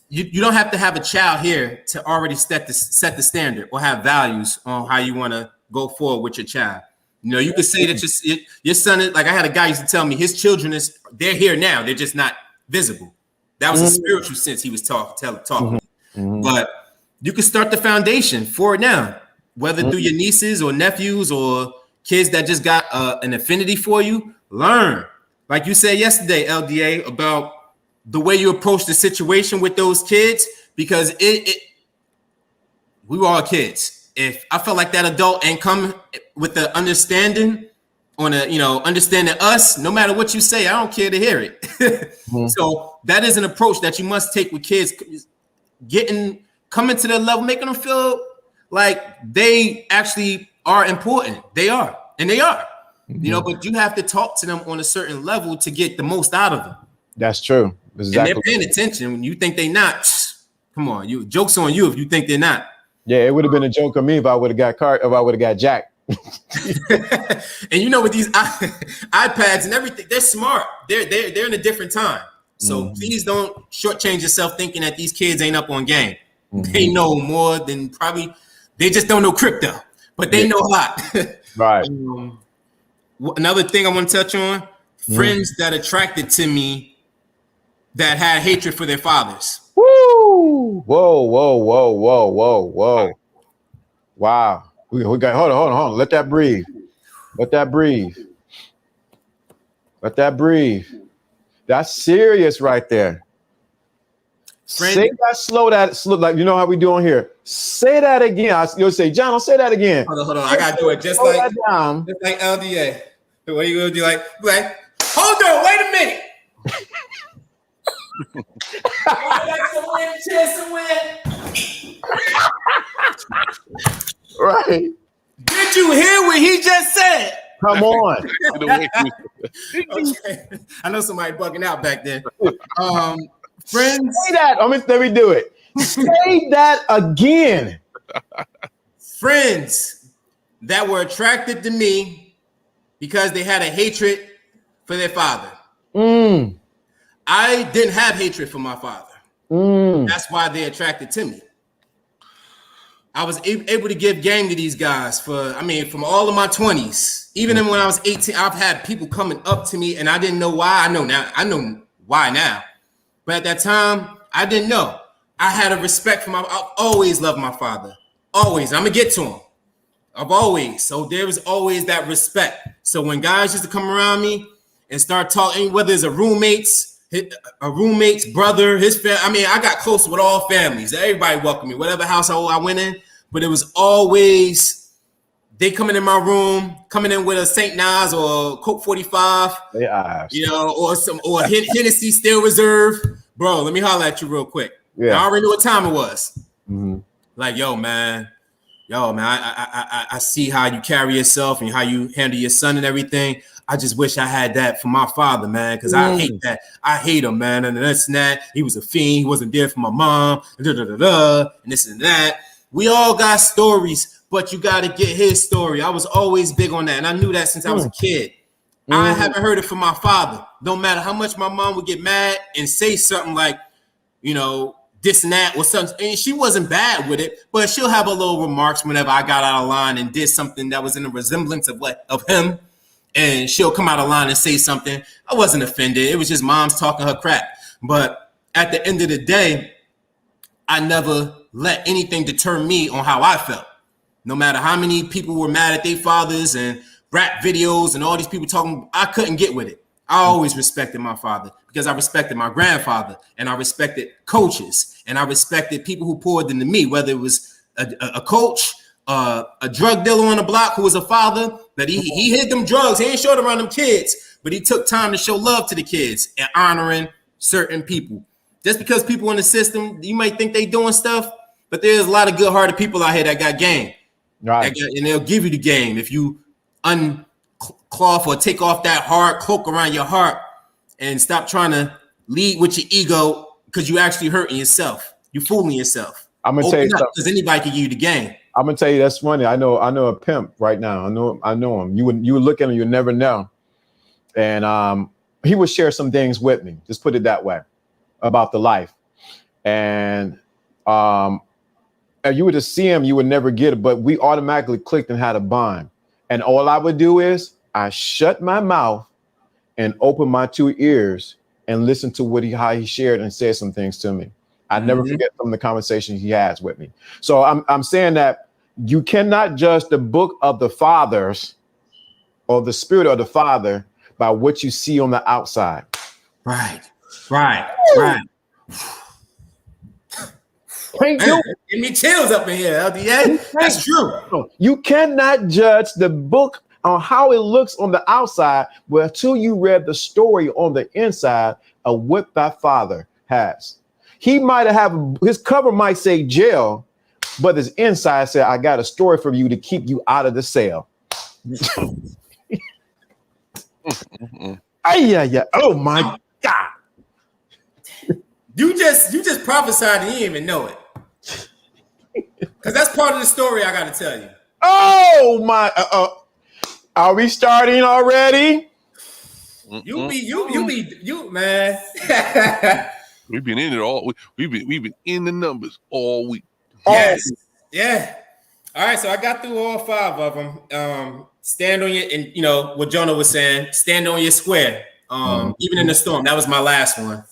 you don't have to have a child here to already set the standard or have values on how you want to go forward with your child. You know, you could say that your son is like, I had a guy used to tell me his children they're here now, they're just not visible. That was a spiritual sense he was talking. But you can start the foundation for it now, whether through your nieces or nephews or kids that just got an affinity for you. Learn, like you said yesterday, LDA, about the way you approach the situation with those kids, because we were all kids. If I felt like that adult ain't come with the understanding understanding us, no matter what you say, I don't care to hear it. So that is an approach that you must take with kids, coming to their level, making them feel like they actually are important. They are, and they are, but you have to talk to them on a certain level to get the most out of them. That's true. Exactly. And they're paying attention. When you think they're not, come on, joke's on you if you think they're not. Yeah, it would have been a joke on me if I would have got jacked. And with these iPads and everything, they're smart. They're in a different time. So please don't shortchange yourself thinking that these kids ain't up on game. They know more than probably. They just don't know crypto, but they know a lot. Right. Another thing I want to touch on: friends that attracted to me that had hatred for their fathers. Woo! Whoa! Wow. We got hold on. Let that breathe. That's serious right there. Say that slow, like you know how we doing here. Say that again. You'll say, John, I'll say that again. Hold on. I gotta do it just like LDA. What are you gonna do? Like, hold on, wait a minute. Right. Did you hear what he just said? Come on. Okay. I know somebody bugging out back there. Friends. Say that. Let me do it. Say that again. Friends that were attracted to me because they had a hatred for their father. I didn't have hatred for my father. That's why they attracted to me. I was able to give game to these guys from all of my 20s. Even when I was 18, I've had people coming up to me and I didn't know why. I know now. I know why now. But at that time, I didn't know. I had a respect for I've always loved my father. Always. I'm going to get to him. I've always. So there was always that respect. So when guys used to come around me and start talking, whether it's a roommate's brother, his family. I got close with all families. Everybody welcomed me, whatever household I went in. But it was always they coming in my room, coming in with a St. Nas or a Coke 45, or Hennessy Still Reserve. Bro, let me holler at you real quick. Yeah. I already knew what time it was. Like, yo, man, I see how you carry yourself and how you handle your son and everything. I just wish I had that for my father, man, because I hate that. I hate him, man. And this and that. He was a fiend. He wasn't there for my mom. And this and that. We all got stories, but you got to get his story. I was always big on that, and I knew that since I was a kid. I haven't heard it from my father. No matter how much my mom would get mad and say something like, you know, this and that or something. And she wasn't bad with it, but she'll have a little remarks whenever I got out of line and did something that was in a resemblance of him. And she'll come out of line and say something. I wasn't offended. It was just mom's talking her crap. But at the end of the day, I never let anything deter me on how I felt. No matter how many people were mad at their fathers and rap videos and all these people talking, I couldn't get with it. I always respected my father because I respected my grandfather, and I respected coaches, and I respected people who poured into me, whether it was a coach, a drug dealer on the block who was a father, that he hid them drugs. He ain't showed around them kids, but he took time to show love to the kids and honoring certain people. Just because people in the system, you might think they doing stuff, but there's a lot of good-hearted people out here that got game. Right. And they'll give you the game if you uncloth or take off that hard cloak around your heart and stop trying to lead with your ego, because you actually hurting yourself. You fooling yourself. I'm gonna tell you something, because anybody can give you the game. I'm gonna tell you that's funny. I know a pimp right now. I know him. You would look at him, you never know. And he would share some things with me. Just put it that way about the life. And you would just see him, you would never get it, but we automatically clicked and had a bond. And all I would do is I shut my mouth and open my 2 ears and listen to how he shared and said some things to me. I never forget some of the conversations he has with me. So I'm saying that you cannot judge the book of the fathers or the spirit of the father by what you see on the outside. Right. Give me chills up in here, LDA. That's true. You cannot judge the book on how it looks on the outside until you read the story on the inside of what that father has. He might have his cover might say jail, but his inside said, I got a story for you to keep you out of the cell. Yeah. Oh my God. You just prophesied and you didn't even know it. Because that's part of the story I got to tell you. Oh my! Are we starting already? You man. We've been in it all. We've been in the numbers all week. Yes. Yeah. All right. So I got through all 5 of them. Stand on your, and you know what Jonah was saying. Stand on your square. Even in the storm. That was my last one.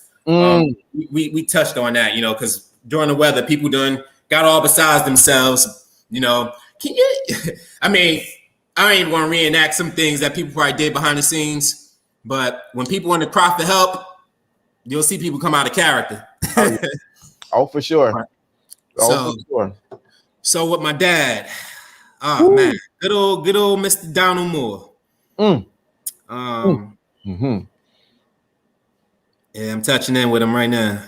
We touched on that, you know, because during the weather, people got all besides themselves, you know. Can you? I mean, I ain't want to reenact some things that people probably did behind the scenes, but when people want to cry for help, you'll see people come out of character. Oh, for sure. For sure. So with my dad, man, good old Mr. Donald Moore. Yeah, I'm touching in with him right now.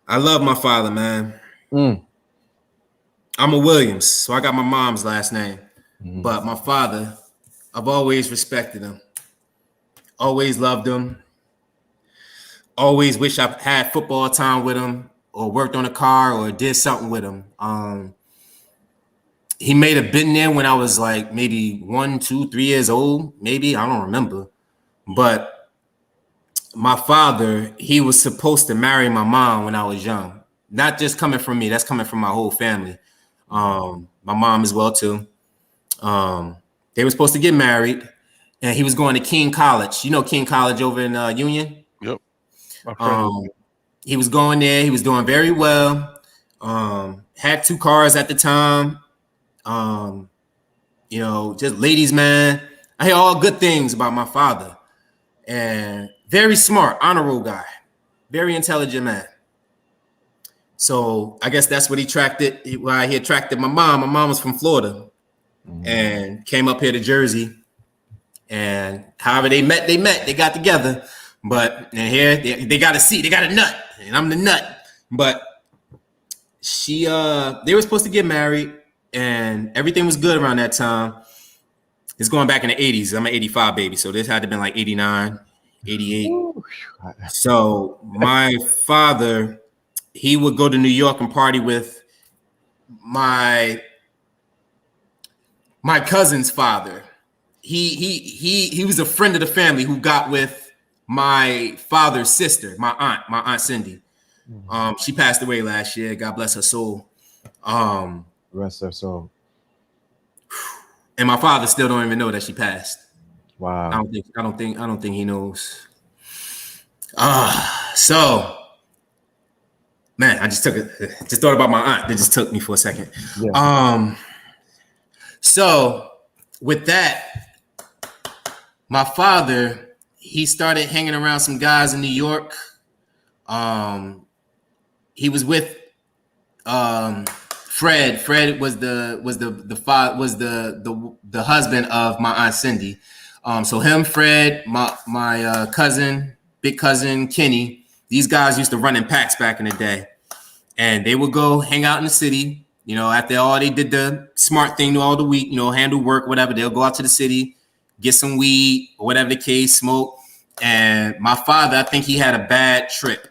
I love my father, man. I'm a Williams, so I got my mom's last name. But my father, I've always respected him. Always loved him. Always wish I had football time with him or worked on a car or did something with him. He may have been there when I was like maybe 1, 2, 3 years old. Maybe, I don't remember. But my father, he was supposed to marry my mom when I was young. Not just coming from me, that's coming from my whole family. My mom as well too. They were supposed to get married, and he was going to King College. You know King College over in Union? Yep. He was going there. He was doing very well. Had 2 cars at the time. You know, just ladies, man. I hear all good things about my father. And very smart, honorable guy. Very intelligent man. So I guess that's what he attracted my mom. My mom was from Florida and came up here to Jersey. And however they met, they got together. But and here they got a seat, they got a nut, and I'm the nut. But they were supposed to get married, and everything was good around that time. It's going back in the 80s. I'm an 85 baby, so this had to have been like 89, 88. So my father, he would go to New York and party with my cousin's father. He was a friend of the family who got with my father's sister, my aunt Cindy. She passed away last year. God bless her soul. Rest her soul. And my father still don't even know that she passed. Wow. I don't think he knows. So man, I just thought about my aunt. That just took me for a second. Yeah. So with that, my father, he started hanging around some guys in New York. He was with Fred. Fred was the husband of my aunt Cindy. So him, Fred, my cousin, big cousin Kenny. These guys used to run in packs back in the day, and they would go hang out in the city. You know, after all, they did the smart thing all the week. You know, handle work, whatever. They'll go out to the city, get some weed or whatever the case, smoke. And my father, I think he had a bad trip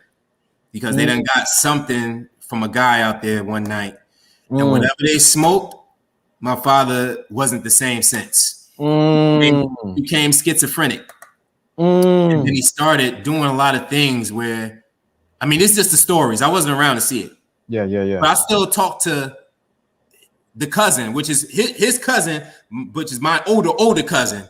because they done got something from a guy out there one night. And whenever they smoked, my father wasn't the same since. He became schizophrenic. And then he started doing a lot of things where, I mean, it's just the stories. I wasn't around to see it. Yeah. But I still talk to the cousin, which is his cousin, which is my older cousin.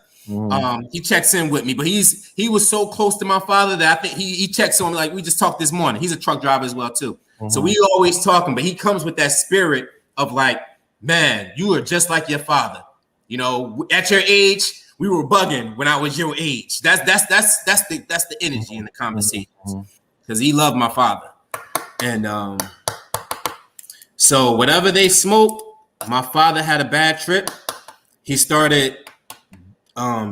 He checks in with me, but he was so close to my father that I think he checks on me. Like we just talked this morning. He's a truck driver as well too. So we always talking, but he comes with that spirit of like, man, you are just like your father. You know, at your age, we were bugging when I was your age. That's the energy in the conversations because he loved my father. And so whatever they smoked, my father had a bad trip. He started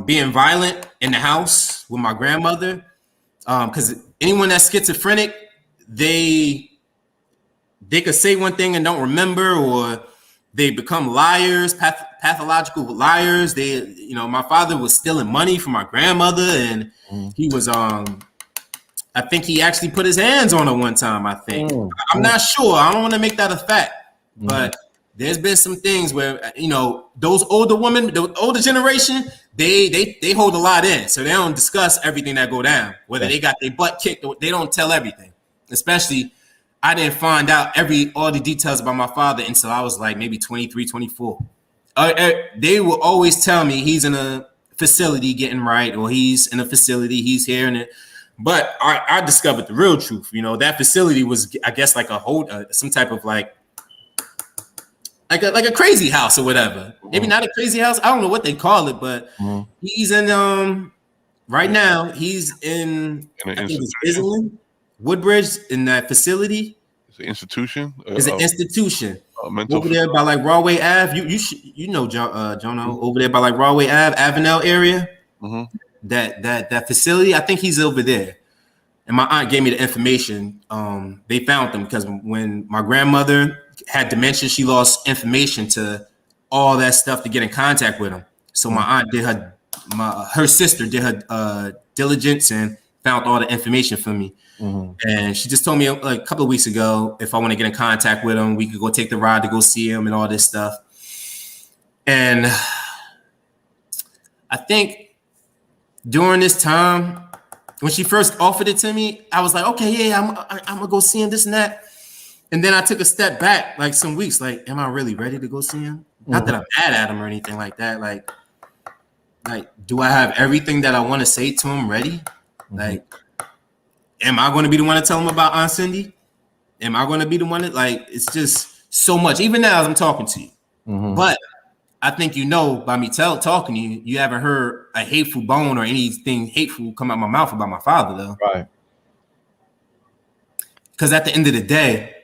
being violent in the house with my grandmother. Because anyone that's schizophrenic, they could say one thing and don't remember, or they become liars, pathological liars. My father was stealing money from my grandmother, and he was I think he actually put his hands on her one time, I think. I'm not sure. I don't want to make that a fact. But there's been some things where, you know, those older women, the older generation, they hold a lot in. So they don't discuss everything that go down. Whether they got their butt kicked, or they don't tell everything. Especially, I didn't find out all the details about my father until I was like maybe 23, 24. They will always tell me he's in a facility getting right, or he's in a facility, he's here and it. But I discovered the real truth. You know, that facility was, I guess, like some type of like a crazy house or whatever. Maybe not a crazy house. I don't know what they call it, but he's in right now. He's in I think it's Islington, Woodbridge, in that facility. It's an institution. It's an institution over there by like Rawway Ave. You know JONO, over there by like Rawway Ave, Avenel area. That facility, I think he's over there. And my aunt gave me the information. They found them because when my grandmother had dementia, she lost information to all that stuff to get in contact with him. So my aunt did her sister did her diligence and found all the information for me. And she just told me like a couple of weeks ago, if I want to get in contact with him, we could go take the ride to go see him and all this stuff. And I think during this time, when she first offered it to me, I was like, okay, yeah, I'm gonna go see him, this and that. And then I took a step back, like some weeks, like, am I really ready to go see him? Not that I'm mad at him or anything like that. Like, do I have everything that I want to say to him ready? Like, am I going to be the one to tell him about Aunt Cindy? Am I going to be the one that, like, it's just so much, even now as I'm talking to you. But I think, you know, by me talking to you, you haven't heard a hateful bone or anything hateful come out my mouth about my father, though. Right. Because at the end of the day,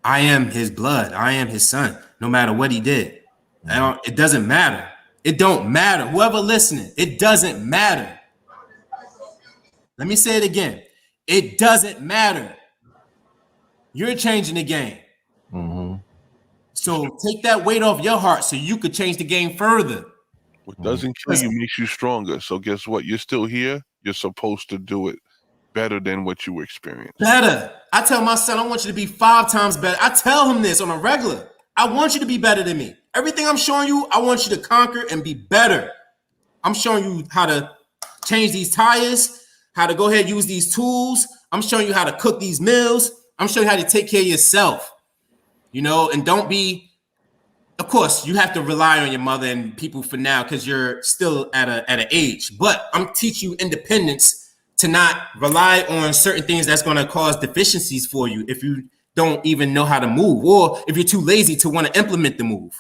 I am his blood. I am his son, no matter what he did. It doesn't matter. It don't matter. Whoever listening, it doesn't matter. Let me say it again. It doesn't matter. You're changing the game. So take that weight off your heart so you could change the game further. What doesn't kill you makes you stronger. So guess what? You're still here. You're supposed to do it better than what you experienced. Better. I tell my son, I want you to be 5 times better. I tell him this on a regular. I want you to be better than me. Everything I'm showing you, I want you to conquer and be better. I'm showing you how to change these tires, how to go ahead and use these tools. I'm showing you how to cook these meals. I'm showing you how to take care of yourself, you know, and don't be, of course, you have to rely on your mother and people for now because you're still at an age, but I'm teaching you independence to not rely on certain things that's going to cause deficiencies for you if you don't even know how to move, or if you're too lazy to want to implement the move.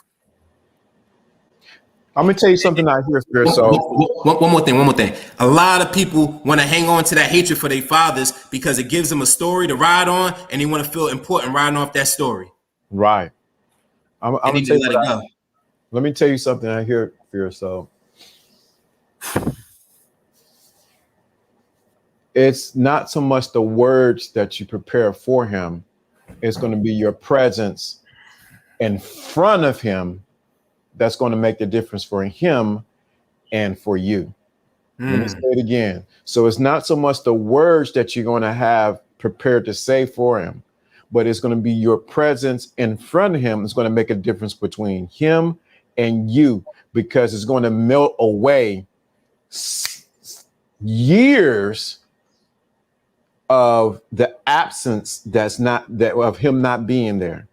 I'm gonna tell you something out here, Spirit. So one more thing. A lot of people want to hang on to that hatred for their fathers because it gives them a story to ride on, and they want to feel important riding off that story. right. I'm And gonna they tell just you let it go. let me tell you something out here, Spirit. So it's not so much the words that you prepare for him, it's going to be your presence in front of him that's going to make the difference for him and for you. Let me say it again. So it's not so much the words that you're going to have prepared to say for him, but it's going to be your presence in front of him. It's going to make a difference between him and you, because it's going to melt away years of the absence of him not being there.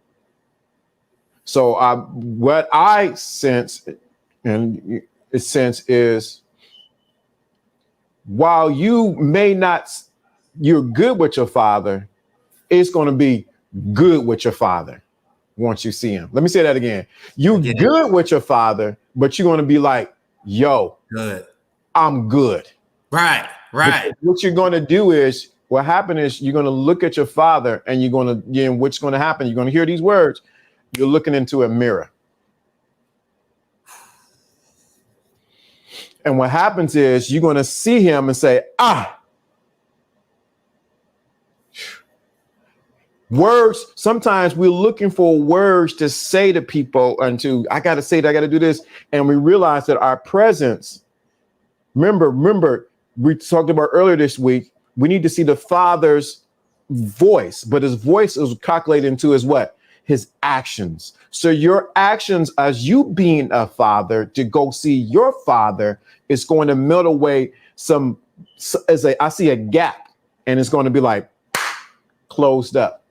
So what I sense is, while you're good with your father, it's going to be good with your father once you see him. Let me say that again. You're good with your father, but you're going to be like, yo, good. I'm good. Right. Because what you're going to do is, what happened is, you're going to look at your father and what's going to happen? You're going to hear these words. You're looking into a mirror. And what happens is, you're going to see him and say, words. Sometimes we're looking for words to say to people I got to say that, I got to do this. And we realize that our presence, remember, we talked about earlier this week, we need to see the Father's voice, but his voice is calculated into his actions. So your actions as you being a father to go see your father is going to melt away I see a gap, and it's going to be like closed up.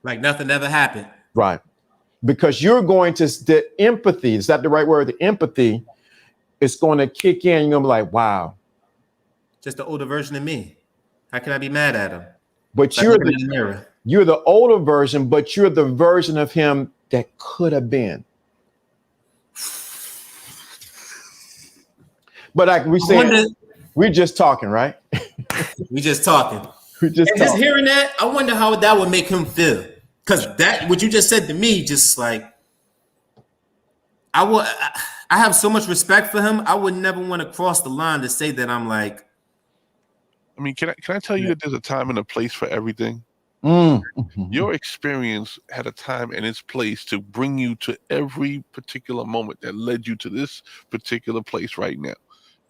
Like nothing ever happened. Right. Because you're going to, the empathy, is that the right word? The empathy is going to kick in. You're going to be like, wow. Just the older version of me. How can I be mad at him? But Like you're the older version, but you're the version of him that could have been. But like we're just talking, right? We just talking. Just hearing that, I wonder how that would make him feel. Because what you just said to me, just like, I have so much respect for him. I would never want to cross the line to say that I'm like. I mean, can I tell you that there's a time and a place for everything? Your experience had a time and its place to bring you to every particular moment that led you to this particular place right now.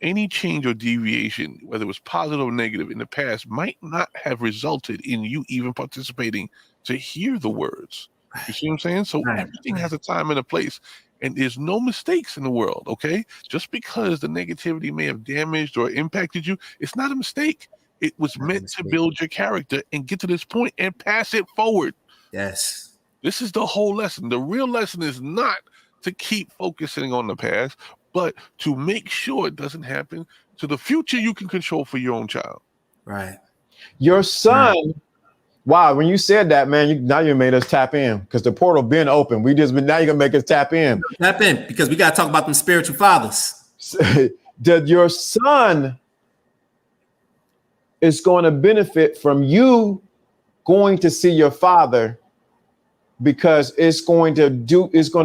Any change or deviation, whether it was positive or negative in the past, might not have resulted in you even participating to hear the words. You see what I'm saying? So everything has a time and a place, and there's no mistakes in the world, okay? Just because the negativity may have damaged or impacted you, it's not a mistake. It was meant to build your character and get to this point and pass it forward. Yes. This is the whole lesson. The real lesson is not to keep focusing on the past, but to make sure it doesn't happen to the future you can control for your own child. Right. Your son. Right. Wow. When you said that, man, now you made us tap in, because the portal been open. Now you're going to make us tap in. Tap in, because we got to talk about them spiritual fathers. Your son is going to benefit from you going to see your father, because it's going to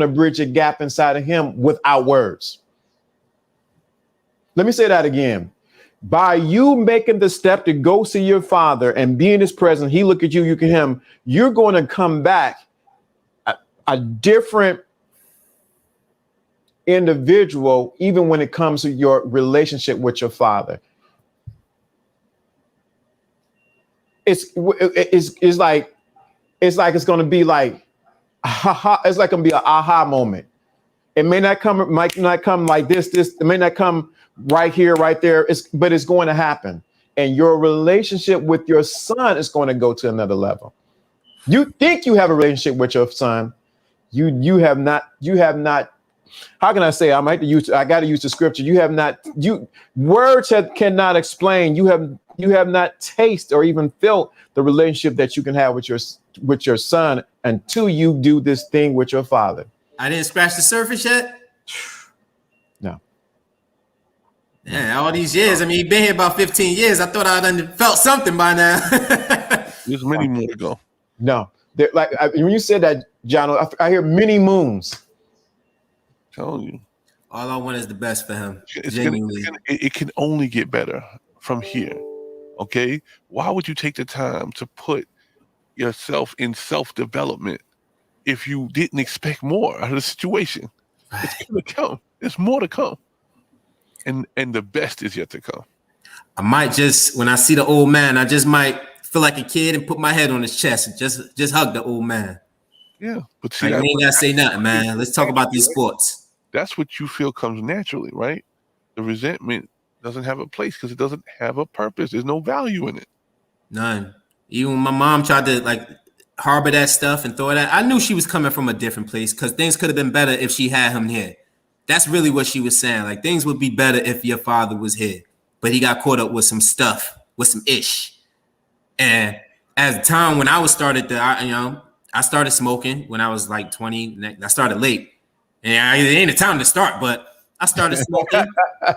bridge a gap inside of him without words. Let me say that again. By you making the step to go see your father and be in his presence, he look at you, you can him, you're going to come back a different individual, even when it comes to your relationship with your father. It's like it's going to be like, it's like gonna be an aha moment. It might not come like this. It may not come right here, right there. But it's going to happen. And your relationship with your son is going to go to another level. You think you have a relationship with your son. You have not. How can I say? I got to use the scripture. You have not. Cannot explain. You have not tasted or even felt the relationship that you can have with your son until you do this thing with your father. I didn't scratch the surface yet. No. Yeah, all these years. I mean, you've been here about 15 years. I thought I'd felt something by now. There's many more to go. No. When you said that, John, I hear many moons. Telling you. All I want is the best for him. It can only get better from here. Okay? Why would you take the time to put yourself in self-development if you didn't expect more out of the situation? Right. It's going to come. There's more to come. And the best is yet to come. I might just, when I see the old man, I just might feel like a kid and put my head on his chest and just hug the old man. Yeah. But see, you ain't got to say nothing, man. Let's talk about these sports. That's what you feel comes naturally, right? The resentment doesn't have a place because it doesn't have a purpose. There's no value in it. None. Even when my mom tried to harbor that stuff and throw that, I knew she was coming from a different place because things could have been better if she had him here. That's really what she was saying. Like, things would be better if your father was here, but he got caught up with some stuff, with some ish. And at the time when I started I started smoking when I was like 20. I started late, and it ain't the time to start, but I started smoking,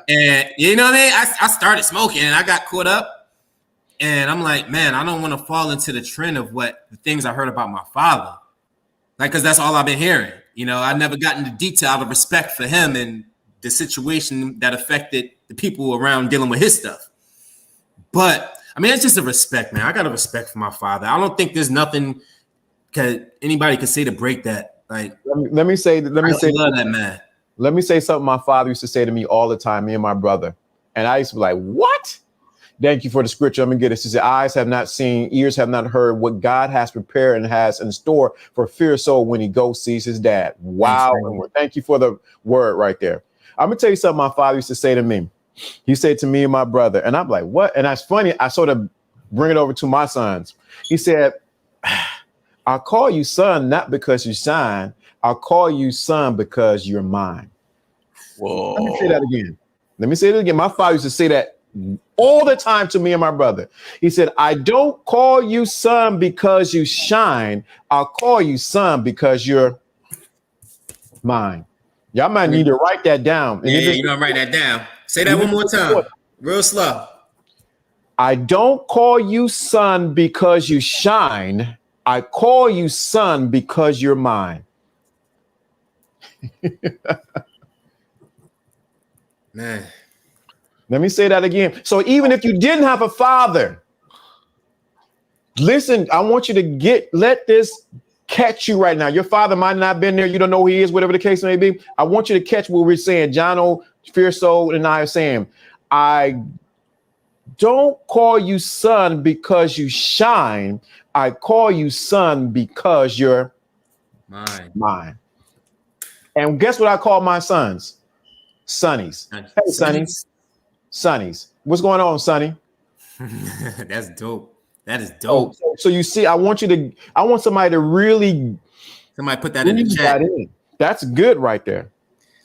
and you know what I mean. I started smoking, and I got caught up. And I'm like, man, I don't want to fall into the trend of the things I heard about my father. Like, because that's all I've been hearing. You know, I never got into detail out of respect for him and the situation that affected the people around dealing with his stuff. But, I mean, it's just a respect, man. I got a respect for my father. I don't think there's nothing anybody could say to break that. Like, let me say that, man. Let me say something my father used to say to me all the time, me and my brother. And I used to be like, what? Thank you for the scripture. I'm going to get it. It says, eyes have not seen, ears have not heard what God has prepared and has in store for fear soul when he goes sees his dad. Wow. Thank you for the word right there. I'm going to tell you something my father used to say to me. He said to me and my brother, and I'm like, what? And that's funny. I sort of bring it over to my sons. He said, I'll call you son, not because you shine. I'll call you son because you're mine. Whoa. Let me say that again. Let me say it again. My father used to say that all the time to me and my brother. He said, I don't call you son because you shine. I'll call you son because you're mine. Y'all might need to write that down. Yeah, you're going to write that down. Say that one more time. Real slow. I don't call you son because you shine. I call you son because you're mine. Man. Let me say that again. So even if you didn't have a father, listen, I want you to let this catch you right now. Your father might not have been there. You don't know who he is, whatever the case may be. I want you to catch what we're saying. JONO, Fierce Soul, and I are saying, I don't call you son because you shine. I call you son because you're mine. And guess what I call my sons? Sonnies. Hey, Sonnies. Sonnies. What's going on, Sonny? That's dope. That is dope. So you see, I want somebody to really put that in the chat. That's good right there.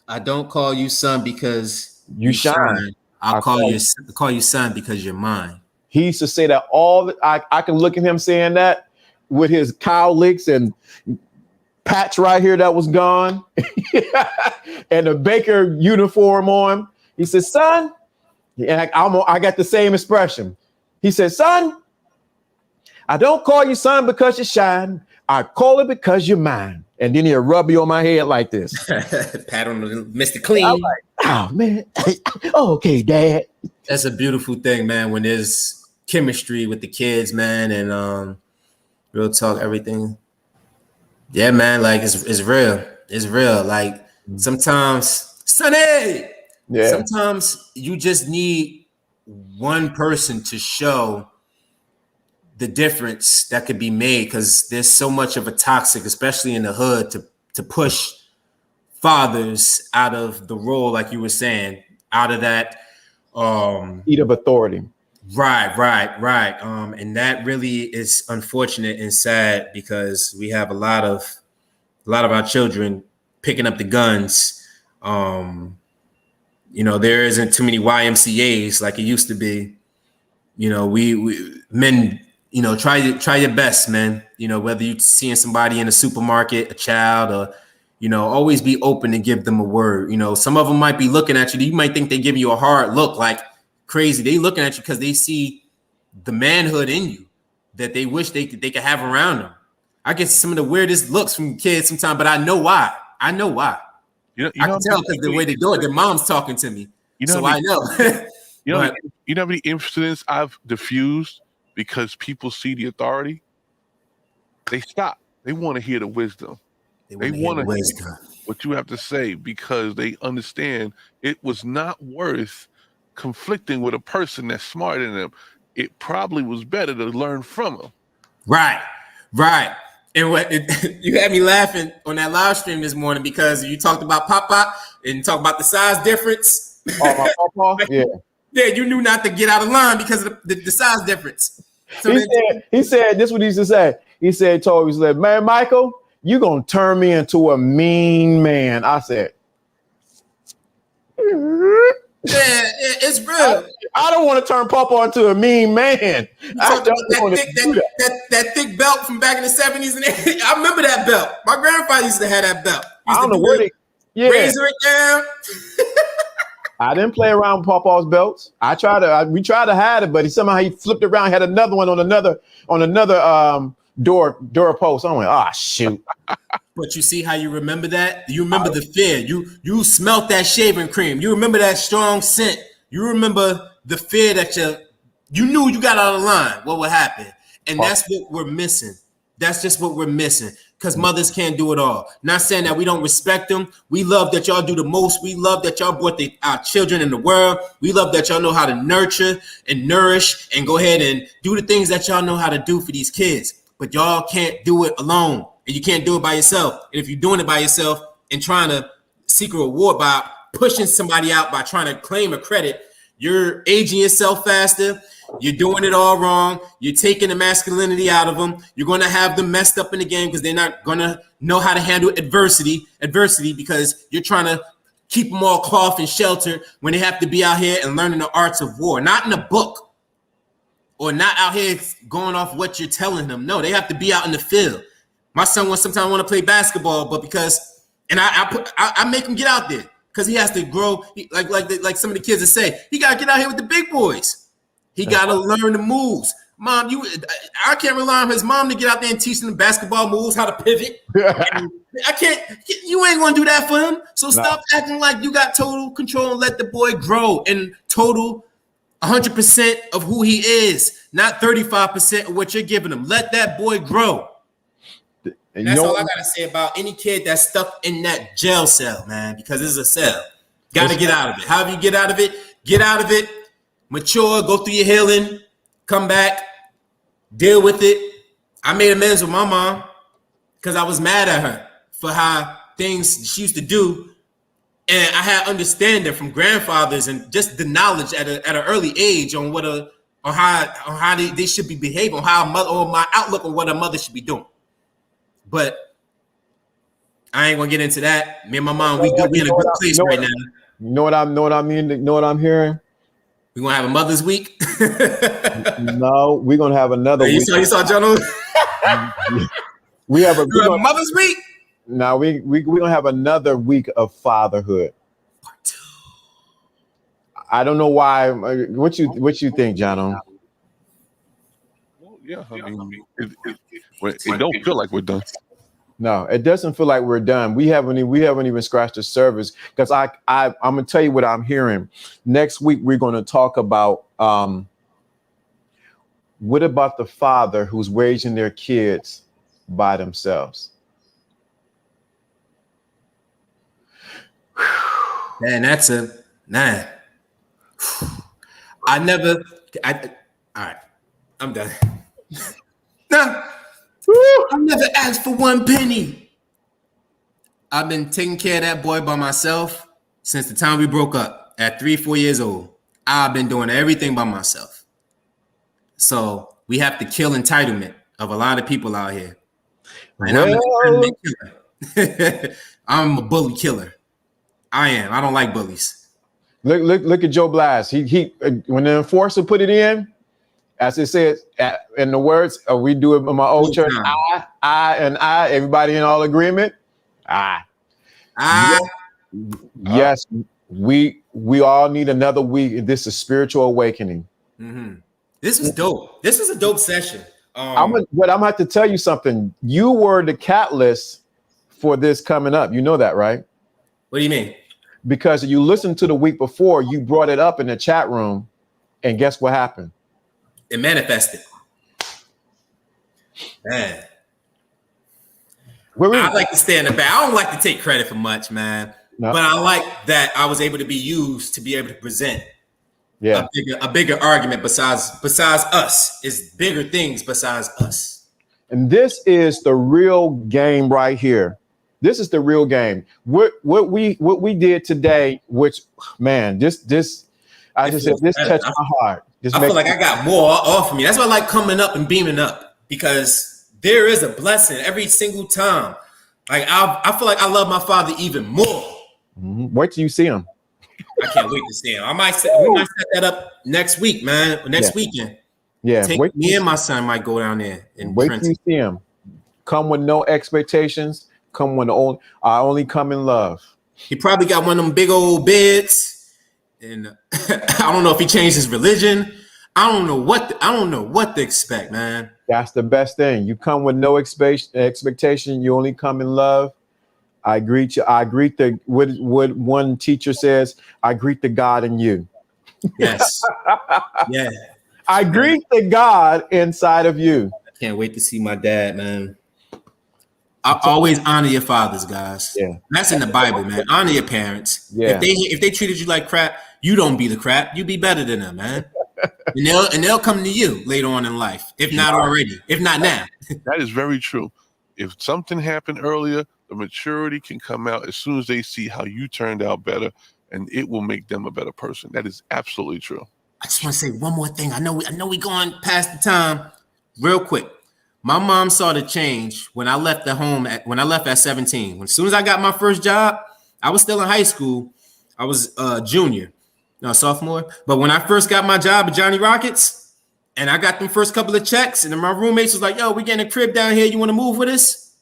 I don't call you son because you shine. I'll call you son because you're mine. He used to say that I can look at him saying that with his cow licks and patch right here that was gone and the baker uniform on. He said, son, and I got the same expression. He said, son, I don't call you son because you shine. I call it because you're mine. And then he'll rub you on my head like this. Pat on Mr. Clean. I'm like, oh, man. Okay, Dad. That's a beautiful thing, man, when there's chemistry with the kids, man, and real talk, everything. Yeah, man, like it's real. It's real. Like sometimes, Sonny! Yeah. Sometimes you just need one person to show the difference that could be made, because there's so much of a toxic, especially in the hood, to push fathers out of the role, like you were saying, out of that seat of authority. Right. And that really is unfortunate and sad, because we have a lot of our children picking up the guns. There isn't too many YMCA's like it used to be. We men, try your best, man. Whether you're seeing somebody in a supermarket, a child, or always be open to give them a word. Some of them might be looking at you. You might think they give you a hard look, like crazy. They looking at you because they see the manhood in you that they wish they could have around them. I get some of the weirdest looks from kids sometimes, but I know why. I can tell because the way they do it, their mom's talking to me, I know. You know how many incidents I've diffused because people see the authority? They stop. They want to hear the wisdom. They want to hear what you have to say, because they understand it was not worth conflicting with a person that's smarter than them. It probably was better to learn from them. Right. And you had me laughing on that live stream this morning, because you talked about Pop and talked about the size difference. Oh, my Papa? Yeah. Yeah, you knew not to get out of line because of the size difference. So he said, this is what he used to say. He said, man, Michael, you're going to turn me into a mean man. I said, yeah, it's real. I don't want to turn Papa into a mean man. That thick belt from back in the 70s and 80s. I remember that belt. My grandfather used to have that belt. I don't know where razor it down. I didn't play around with Papa's belts. We tried to hide it, but he flipped around, had another one on another door post. I went, shoot. But you see how you remember that? You remember the fear. You smelt that shaving cream. You remember that strong scent. You remember the fear that you knew you got out of line. What would happen? And that's what we're missing. That's just what we're missing, because mothers can't do it all. Not saying that we don't respect them. We love that y'all do the most. We love that y'all brought our children in the world. We love that y'all know how to nurture and nourish and go ahead and do the things that y'all know how to do for these kids. But y'all can't do it alone, and you can't do it by yourself. And if you're doing it by yourself and trying to seek a reward by pushing somebody out by trying to claim a credit, you're aging yourself faster. You're doing it all wrong. You're taking the masculinity out of them. You're going to have them messed up in the game because they're not going to know how to handle adversity, because you're trying to keep them all cloth and shelter when they have to be out here and learning the arts of war, not in a book or not out here going off what you're telling them. No, they have to be out in the field. My son sometimes want to play basketball, but I make him get out there because he has to grow. Like some of the kids that say, he got to get out here with the big boys. He got to learn the moves. Mom, I can't rely on his mom to get out there and teach him the basketball moves, how to pivot. I can't. You ain't going to do that for him. So stop acting like you got total control and let the boy grow in total 100% of who he is, not 35% of what you're giving him. Let that boy grow. And that's all I got to say about any kid that's stuck in that jail cell, man, because it's a cell. Got to get out of it. However you get out of it, get out of it. Mature, go through your healing, come back, deal with it. I made amends with my mom because I was mad at her for how things she used to do. And I had understanding from grandfathers and just the knowledge at an early age on how they should be behaving, on how my outlook on what a mother should be doing. But I ain't gonna get into that. Me and my mom, we in a good place right now. You know what I'm hearing? We're gonna have a Mother's Week. No, we're gonna have another week. You saw JONO? We have a Mother's Week. Now we're gonna have another week of fatherhood. I don't know why. What you think, JONO? Well, yeah, I mean, it don't feel like we're done. No, it doesn't feel like we're done. We haven't even scratched the surface, because I'm gonna tell you what I'm hearing. Next week we're gonna talk about what about the father who's raising their kids by themselves. Man, that's man. All right, I'm done. Nah, I never asked for one penny. I've been taking care of that boy by myself since the time we broke up at 3-4 years old. I've been doing everything by myself. So we have to kill entitlement of a lot of people out here. And I'm an entitlement killer. I'm a bully killer. I am. I don't like bullies. Look at Joe Blast. He when the enforcer put it in, as it says in the words, we do it in my old church. I. Everybody in all agreement. Yes, we all need another week. This is spiritual awakening. Mm-hmm. This was dope. This was a dope session. I'm gonna have to tell you something. You were the catalyst for this coming up. You know that, right? What do you mean? Because you listened to the week before, you brought it up in the chat room, and guess what happened? It manifested. Man. I like to stay in the back. I don't like to take credit for much, man. No. But I like that I was able to be used to be able to present a bigger argument besides us. It's bigger things besides us. And this is the real game right here. This is the real game. What we did today, which man, this touched my heart. I feel like I got more off of me. That's why I like coming up and beaming up, because there is a blessing every single time. Like I feel like I love my father even more. Mm-hmm. Wait till you see him. I can't wait to see him. We might set that up next week, man. Next weekend. Yeah. Me and my son might go down there and wait till you see him. Come with no expectations. Come when I only come in love. He probably got one of them big old beds, and I don't know if he changed his religion. I don't know what to expect, man. That's the best thing. You come with no expectation. You only come in love. I greet you. I greet what one teacher says. I greet the God in you. Yes. Yeah. I greet the God inside of you. I can't wait to see my dad, man. I always honor your fathers, guys. Yeah. That's in the Bible, man. Honor your parents. Yeah. If they treated you like crap, you don't be the crap. You be better than them, man. and they'll come to you later on in life, if not already, if not now. That is very true. If something happened earlier, the maturity can come out as soon as they see how you turned out better, and it will make them a better person. That is absolutely true. I just want to say one more thing. I know we going past the time. Real quick. My mom saw the change when I left the home at 17. As soon as I got my first job, I was still in high school. I was sophomore. But when I first got my job at Johnny Rockets, and I got them first couple of checks, and then my roommates was like, "Yo, we getting a crib down here. You want to move with us?"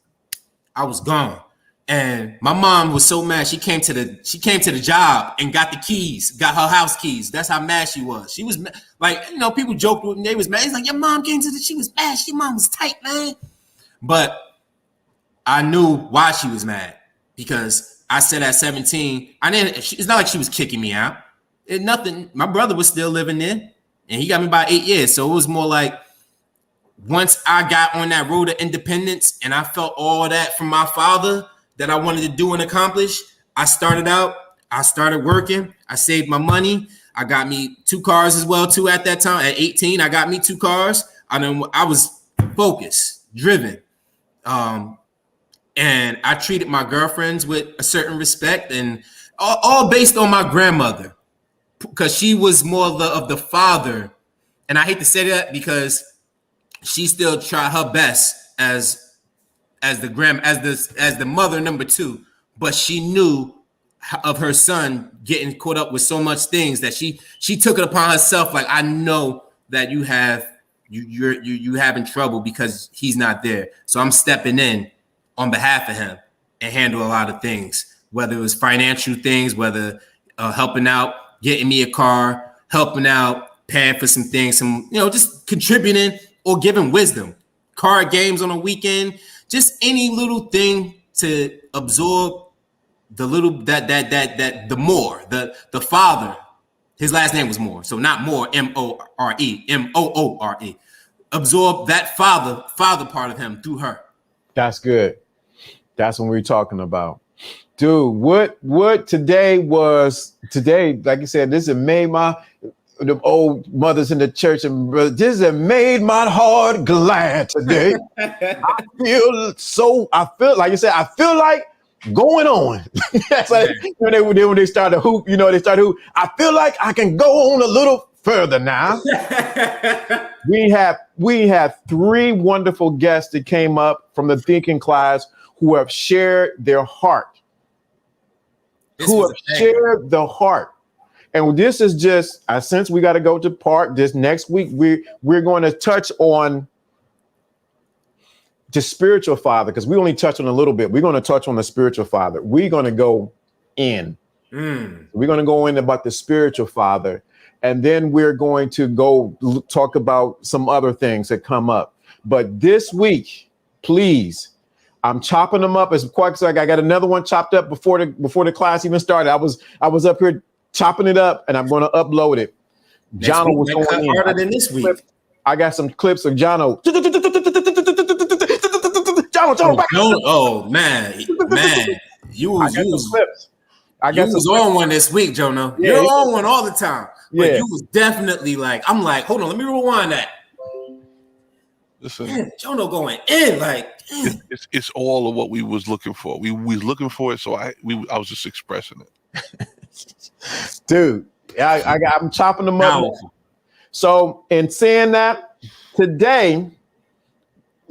I was gone. And my mom was so mad. She came to the job and got the keys, got her house keys. That's how mad she was. She was like, people joked with me. They was mad. It's like, your mom came she was mad. Your mom was tight, man. But I knew why she was mad, because I said at 17, it's not like she was kicking me out. Nothing. My brother was still living there, and he got me about 8 years. So it was more like, once I got on that road to independence and I felt all that from my father that I wanted to do and accomplish, I started working. I saved my money. I got me 2 cars as well, too, at that time. At 18, I got me 2 cars. I was focused, driven. And I treated my girlfriends with a certain respect, and all based on my grandmother, because she was more of the father. And I hate to say that, because she still tried her best as the mother number 2, but she knew of her son getting caught up with so much things that she took it upon herself. Like, I know that you're having trouble because he's not there, so I'm stepping in on behalf of him and handle a lot of things, whether it was financial things, whether helping out, getting me a car, helping out, paying for some things, just contributing or giving wisdom, card games on a weekend. Just any little thing to absorb the little the Moore, the father. His last name was Moore, so not Moore, M-O-R-E, M-O-O-R-E. Absorb that father part of him through her. That's good. That's what we're talking about, dude. What today? Like you said, this has made the old mothers in the church, and brothers, this has made my heart glad today. I feel like you said, I feel like going on. That's like when they start to hoop, they start to hoop. I feel like I can go on a little further now. We have 3 wonderful guests that came up from the thinking class who have shared their heart. Shared the heart. And this is just, I sense we got to go to part this next week. We're going to touch on the spiritual father, because we only touched on a little bit. We're going to touch on the spiritual father. We're going to go in. We're going to go in about the spiritual father. And then we're going to go talk about some other things that come up. But this week, please, I'm chopping them up as quick as I got another one chopped up before the class even started. I was up here chopping it up, and I'm going to upload it. Jono was going in harder than this week. I got some clips of Jono. Jono. Oh man, you was clips. I got was on one this week, Jono. Yeah, you're on one all the time. But you was definitely like, I'm like, hold on, let me rewind that. Listen, man, Jono going in like it's all of what we was looking for. We was looking for it, so I was just expressing it. Dude, I'm chopping them up. So in saying that, today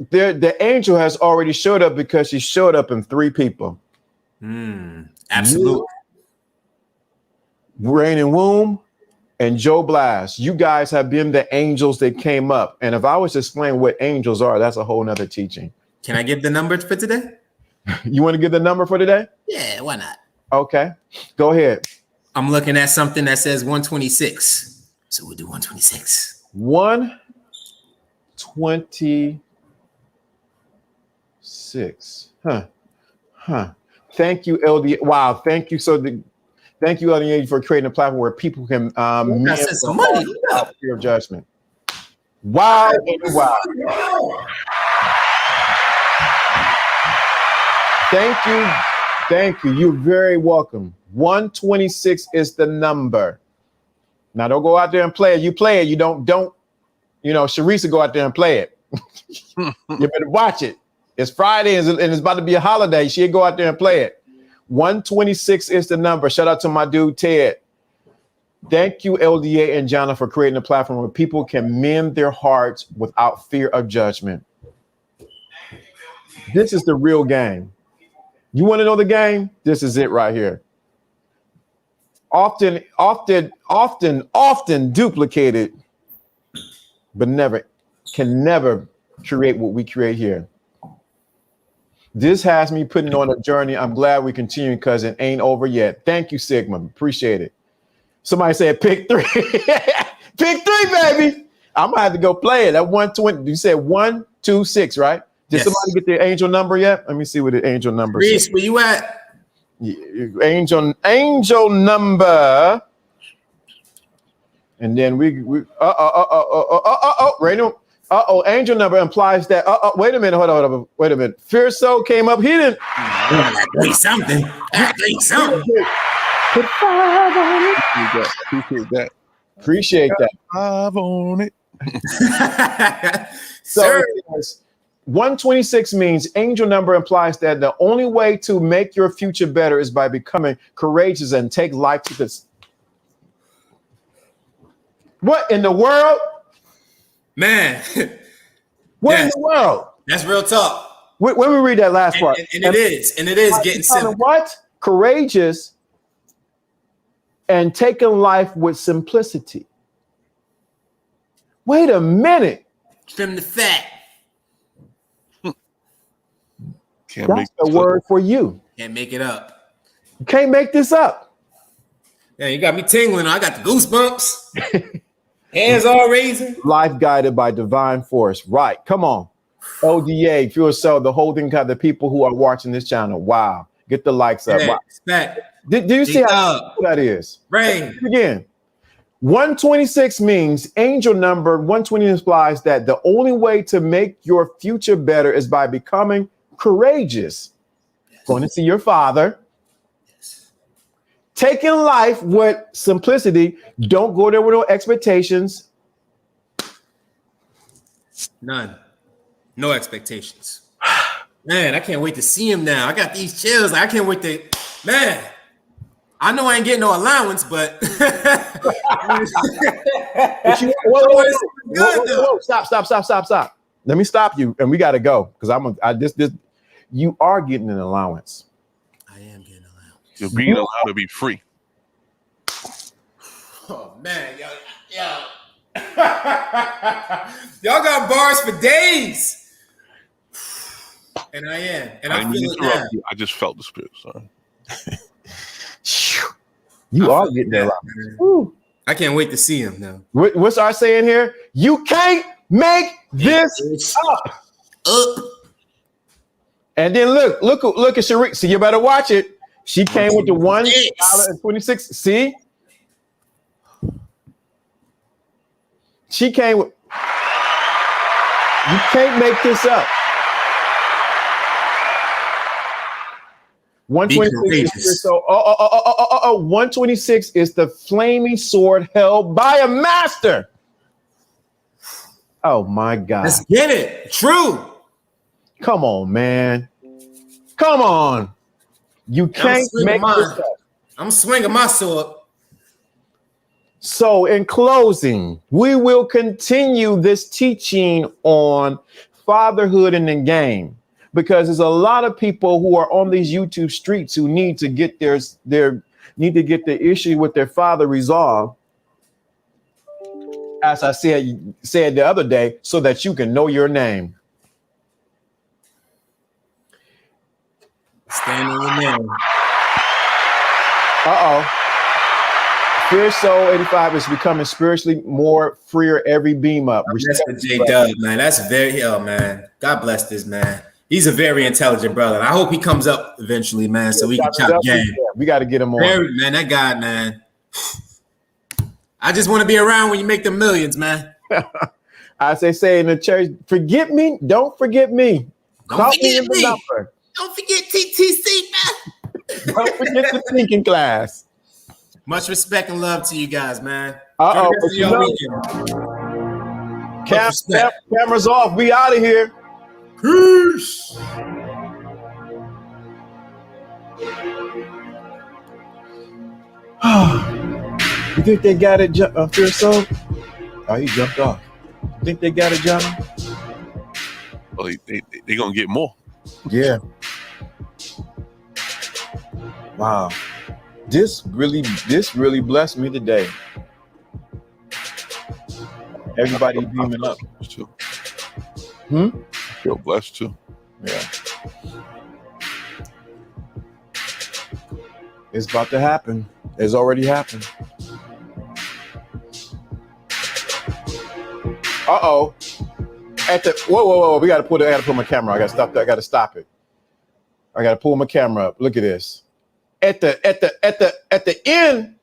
the angel has already showed up because she showed up in 3 people. Absolutely. Rain and Womb and Joe Blast. You guys have been the angels that came up. And if I was to explain what angels are, that's a whole nother teaching. Can I give the number for today? You want to give the number for today? Yeah, why not? Okay, go ahead. I'm looking at something that says 126. So we'll do 126. 126. Huh. Thank you, LDA. Wow, thank you. Thank you, LDA, for creating a platform where people can some money. Fear of judgment. Wow. Thank you. You're very welcome. 126 is the number. Now don't go out there and play it. You play it. You don't. Sharice go out there and play it. You better watch it. It's Friday and it's about to be a holiday. She'll go out there and play it. 126 is the number. Shout out to my dude, Ted. Thank you, LDA and JONO, for creating a platform where people can mend their hearts without fear of judgment. This is the real game. You want to know the game? This is it right here. Often duplicated, but never create what we create here. This has me putting on a journey. I'm glad we continue because it ain't over yet. Thank you, Sigma. Appreciate it. Somebody said pick 3. Pick 3, baby. I'm gonna have to go play it. That 120. You said 126, right? Did somebody get the angel number yet? Let me see what the angel number is. Reese, where you at? Angel number. And then we Randall. Angel number implies that. Wait a minute. Hold on. Wait a minute. Fear Soul came up. He didn't. Say something. Put 5 on it. Appreciate that. 5 on it. So 126 means angel number implies that the only way to make your future better is by becoming courageous and take life to this. What in the world? Man. What in the world? That's real talk. When we read that last part. And it is getting simple. What? Courageous and taking life with simplicity. Wait a minute. Trim the fat. That's the word for you. Can't make it up. You can't make this up. Yeah, you got me tingling. I got the goosebumps. Hands all raising. Life guided by divine force. Right. Come on. LDA, Fuel Cell, the whole thing, got the people who are watching this channel. Wow. Get the likes up. Wow. Do you see how that is? Right. Again, 126 means angel number 120 implies that the only way to make your future better is by becoming courageous. Going to see your father. taking life with simplicity. Don't go there with no expectations. None. No expectations. Man, I can't wait to see him now. I got these chills. I can't wait to, man. I know I ain't getting no allowance, but whoa. Stop. Let me stop you, and we got to go because this. You are getting an allowance. I am getting an allowance. You're being allowed to be free. Oh man, yo. Y'all got bars for days. And I am. And I feel it now. I just felt the spirit, son. You are getting that allowance. I can't wait to see him now. What's our saying here? You can't make this up. And then look at Sharik. So you better watch it. She came with the $1.26. See? She came with. You can't make this up. 126. So 126 is the flaming sword held by a master. Oh my God. Let's get it. True. Come on, man. Come on. You can't make this up. I'm swinging my sword. So in closing, we will continue this teaching on fatherhood in the game, because there's a lot of people who are on these YouTube streets who need to get their the issue with their father resolved. As I said the other day, so that you can know your name. Stand on your name. Fierce Soul 85 is becoming spiritually more freer every beam up. That's for J Dub, man. That's very man. God bless this man. He's a very intelligent brother. And I hope he comes up eventually, man, so we can chop game. Yeah, we got to get him on. Man, that guy, man. I just want to be around when you make the millions, man. As they say in the church, forget me, don't forget me. Don't forget me. Don't forget TTC, man. Don't forget the thinking class. Much respect and love to you guys, man. Cameras off. We out of here. Peace. You think they got it, Fierce Soul? Oh, he jumped off. You think they got it, Johnny? Well, they gonna get more. Yeah. Wow. This really blessed me today. Everybody beaming up. I feel blessed too. Yeah. It's about to happen. It's already happened. Whoa. We gotta put my camera. I gotta stop that. I gotta stop it. I gotta pull my camera up. Look at this. At the end,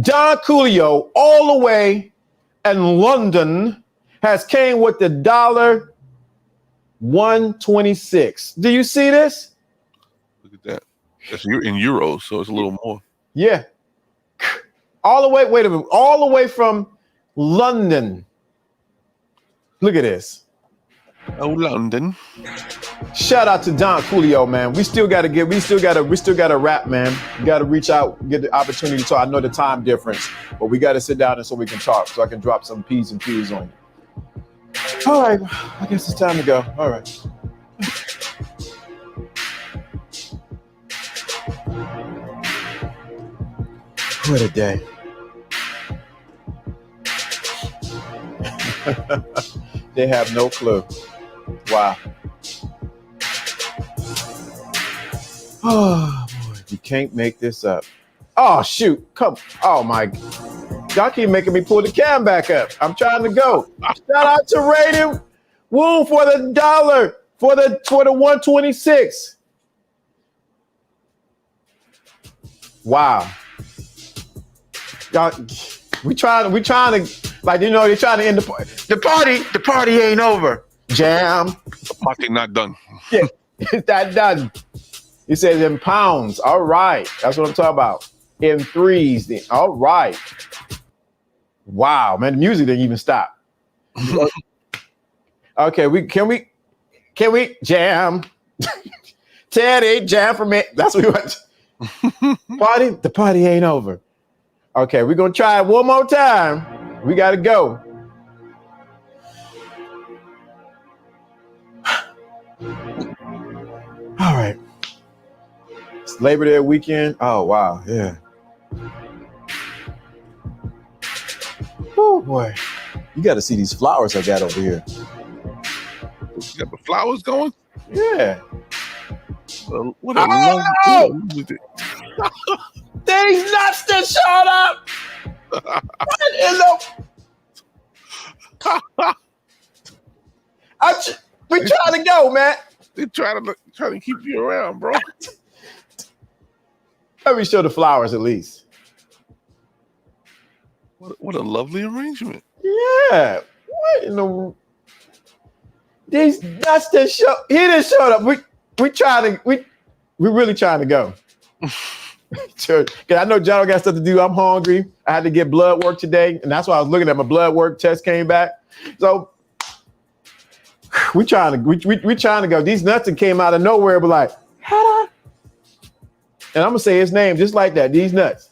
Don Coolio, all the way in London, has came with the $1.26. Do you see this? Look at that. That's in euros, so it's a little more. Yeah. All the way, wait a minute, all the way from London. Look at this. Oh, London. Shout out to Don Coolio, man. We still gotta rap, man. We gotta reach out, get the opportunity to talk. I know the time difference, but we gotta sit down and so we can talk, so I can drop some P's and Q's on you. All right, I guess it's time to go. All right. What a day. They have no clue. Wow. Oh boy, you can't make this up. Oh shoot, come. Oh my. Y'all keep making me pull the cam back up. I'm trying to go. Shout out to Raiden Woo for the $1 for the 126. Wow. Y'all, we trying to, like, you know, they're trying to end the party ain't over. Jam. The party not done. Yeah, it's that done. He says in pounds. All right. That's what I'm talking about. in threes. Then. All right. Wow, man, the music didn't even stop. Okay, can we jam? Teddy, jam for me. That's what we want. Party? The party ain't over. Okay, we're gonna try it one more time. We gotta go. All right. It's Labor Day weekend. Oh wow, yeah. Oh boy. You gotta see these flowers I got over here. You got the flowers going? Yeah. What a lovely These nuts that showed up. What in the? We trying to go, man. They trying to keep you around, bro. Let me show the flowers at least. What a lovely arrangement. Yeah. What in the? These nuts that he didn't show up. We really trying to go. Cause I know John got stuff to do. I'm hungry. I had to get blood work today, and that's why I was looking at my blood work. Test came back, so we trying to go. These nuts that came out of nowhere, but like, and I'm gonna say his name just like that. These nuts.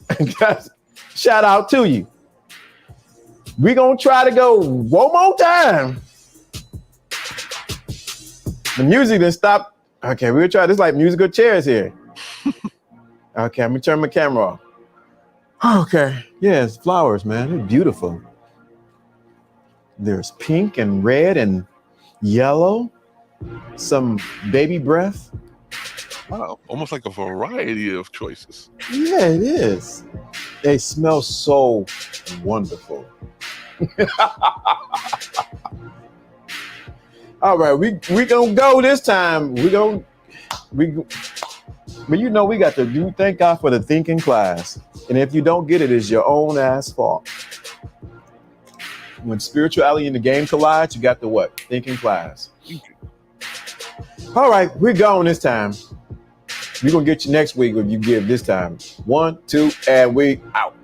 Shout out to you. We gonna try to go one more time. The music didn't stop. Okay, we'll try this like musical chairs here. Okay, I'm gonna turn my camera off. Okay, yes, flowers, man, they're beautiful. There's pink and red and yellow, some baby breath. Wow, almost like a variety of choices. Yeah, it is. They smell so wonderful. All right, we gonna go this time. But you know we got to do. Thank God for the thinking class. And if you don't get it, it's your own ass fault. When spirituality and the game collide, you got the what? Thinking class. All right, we're going this time. We're gonna get you next week if you give this time. 1, 2, and we out.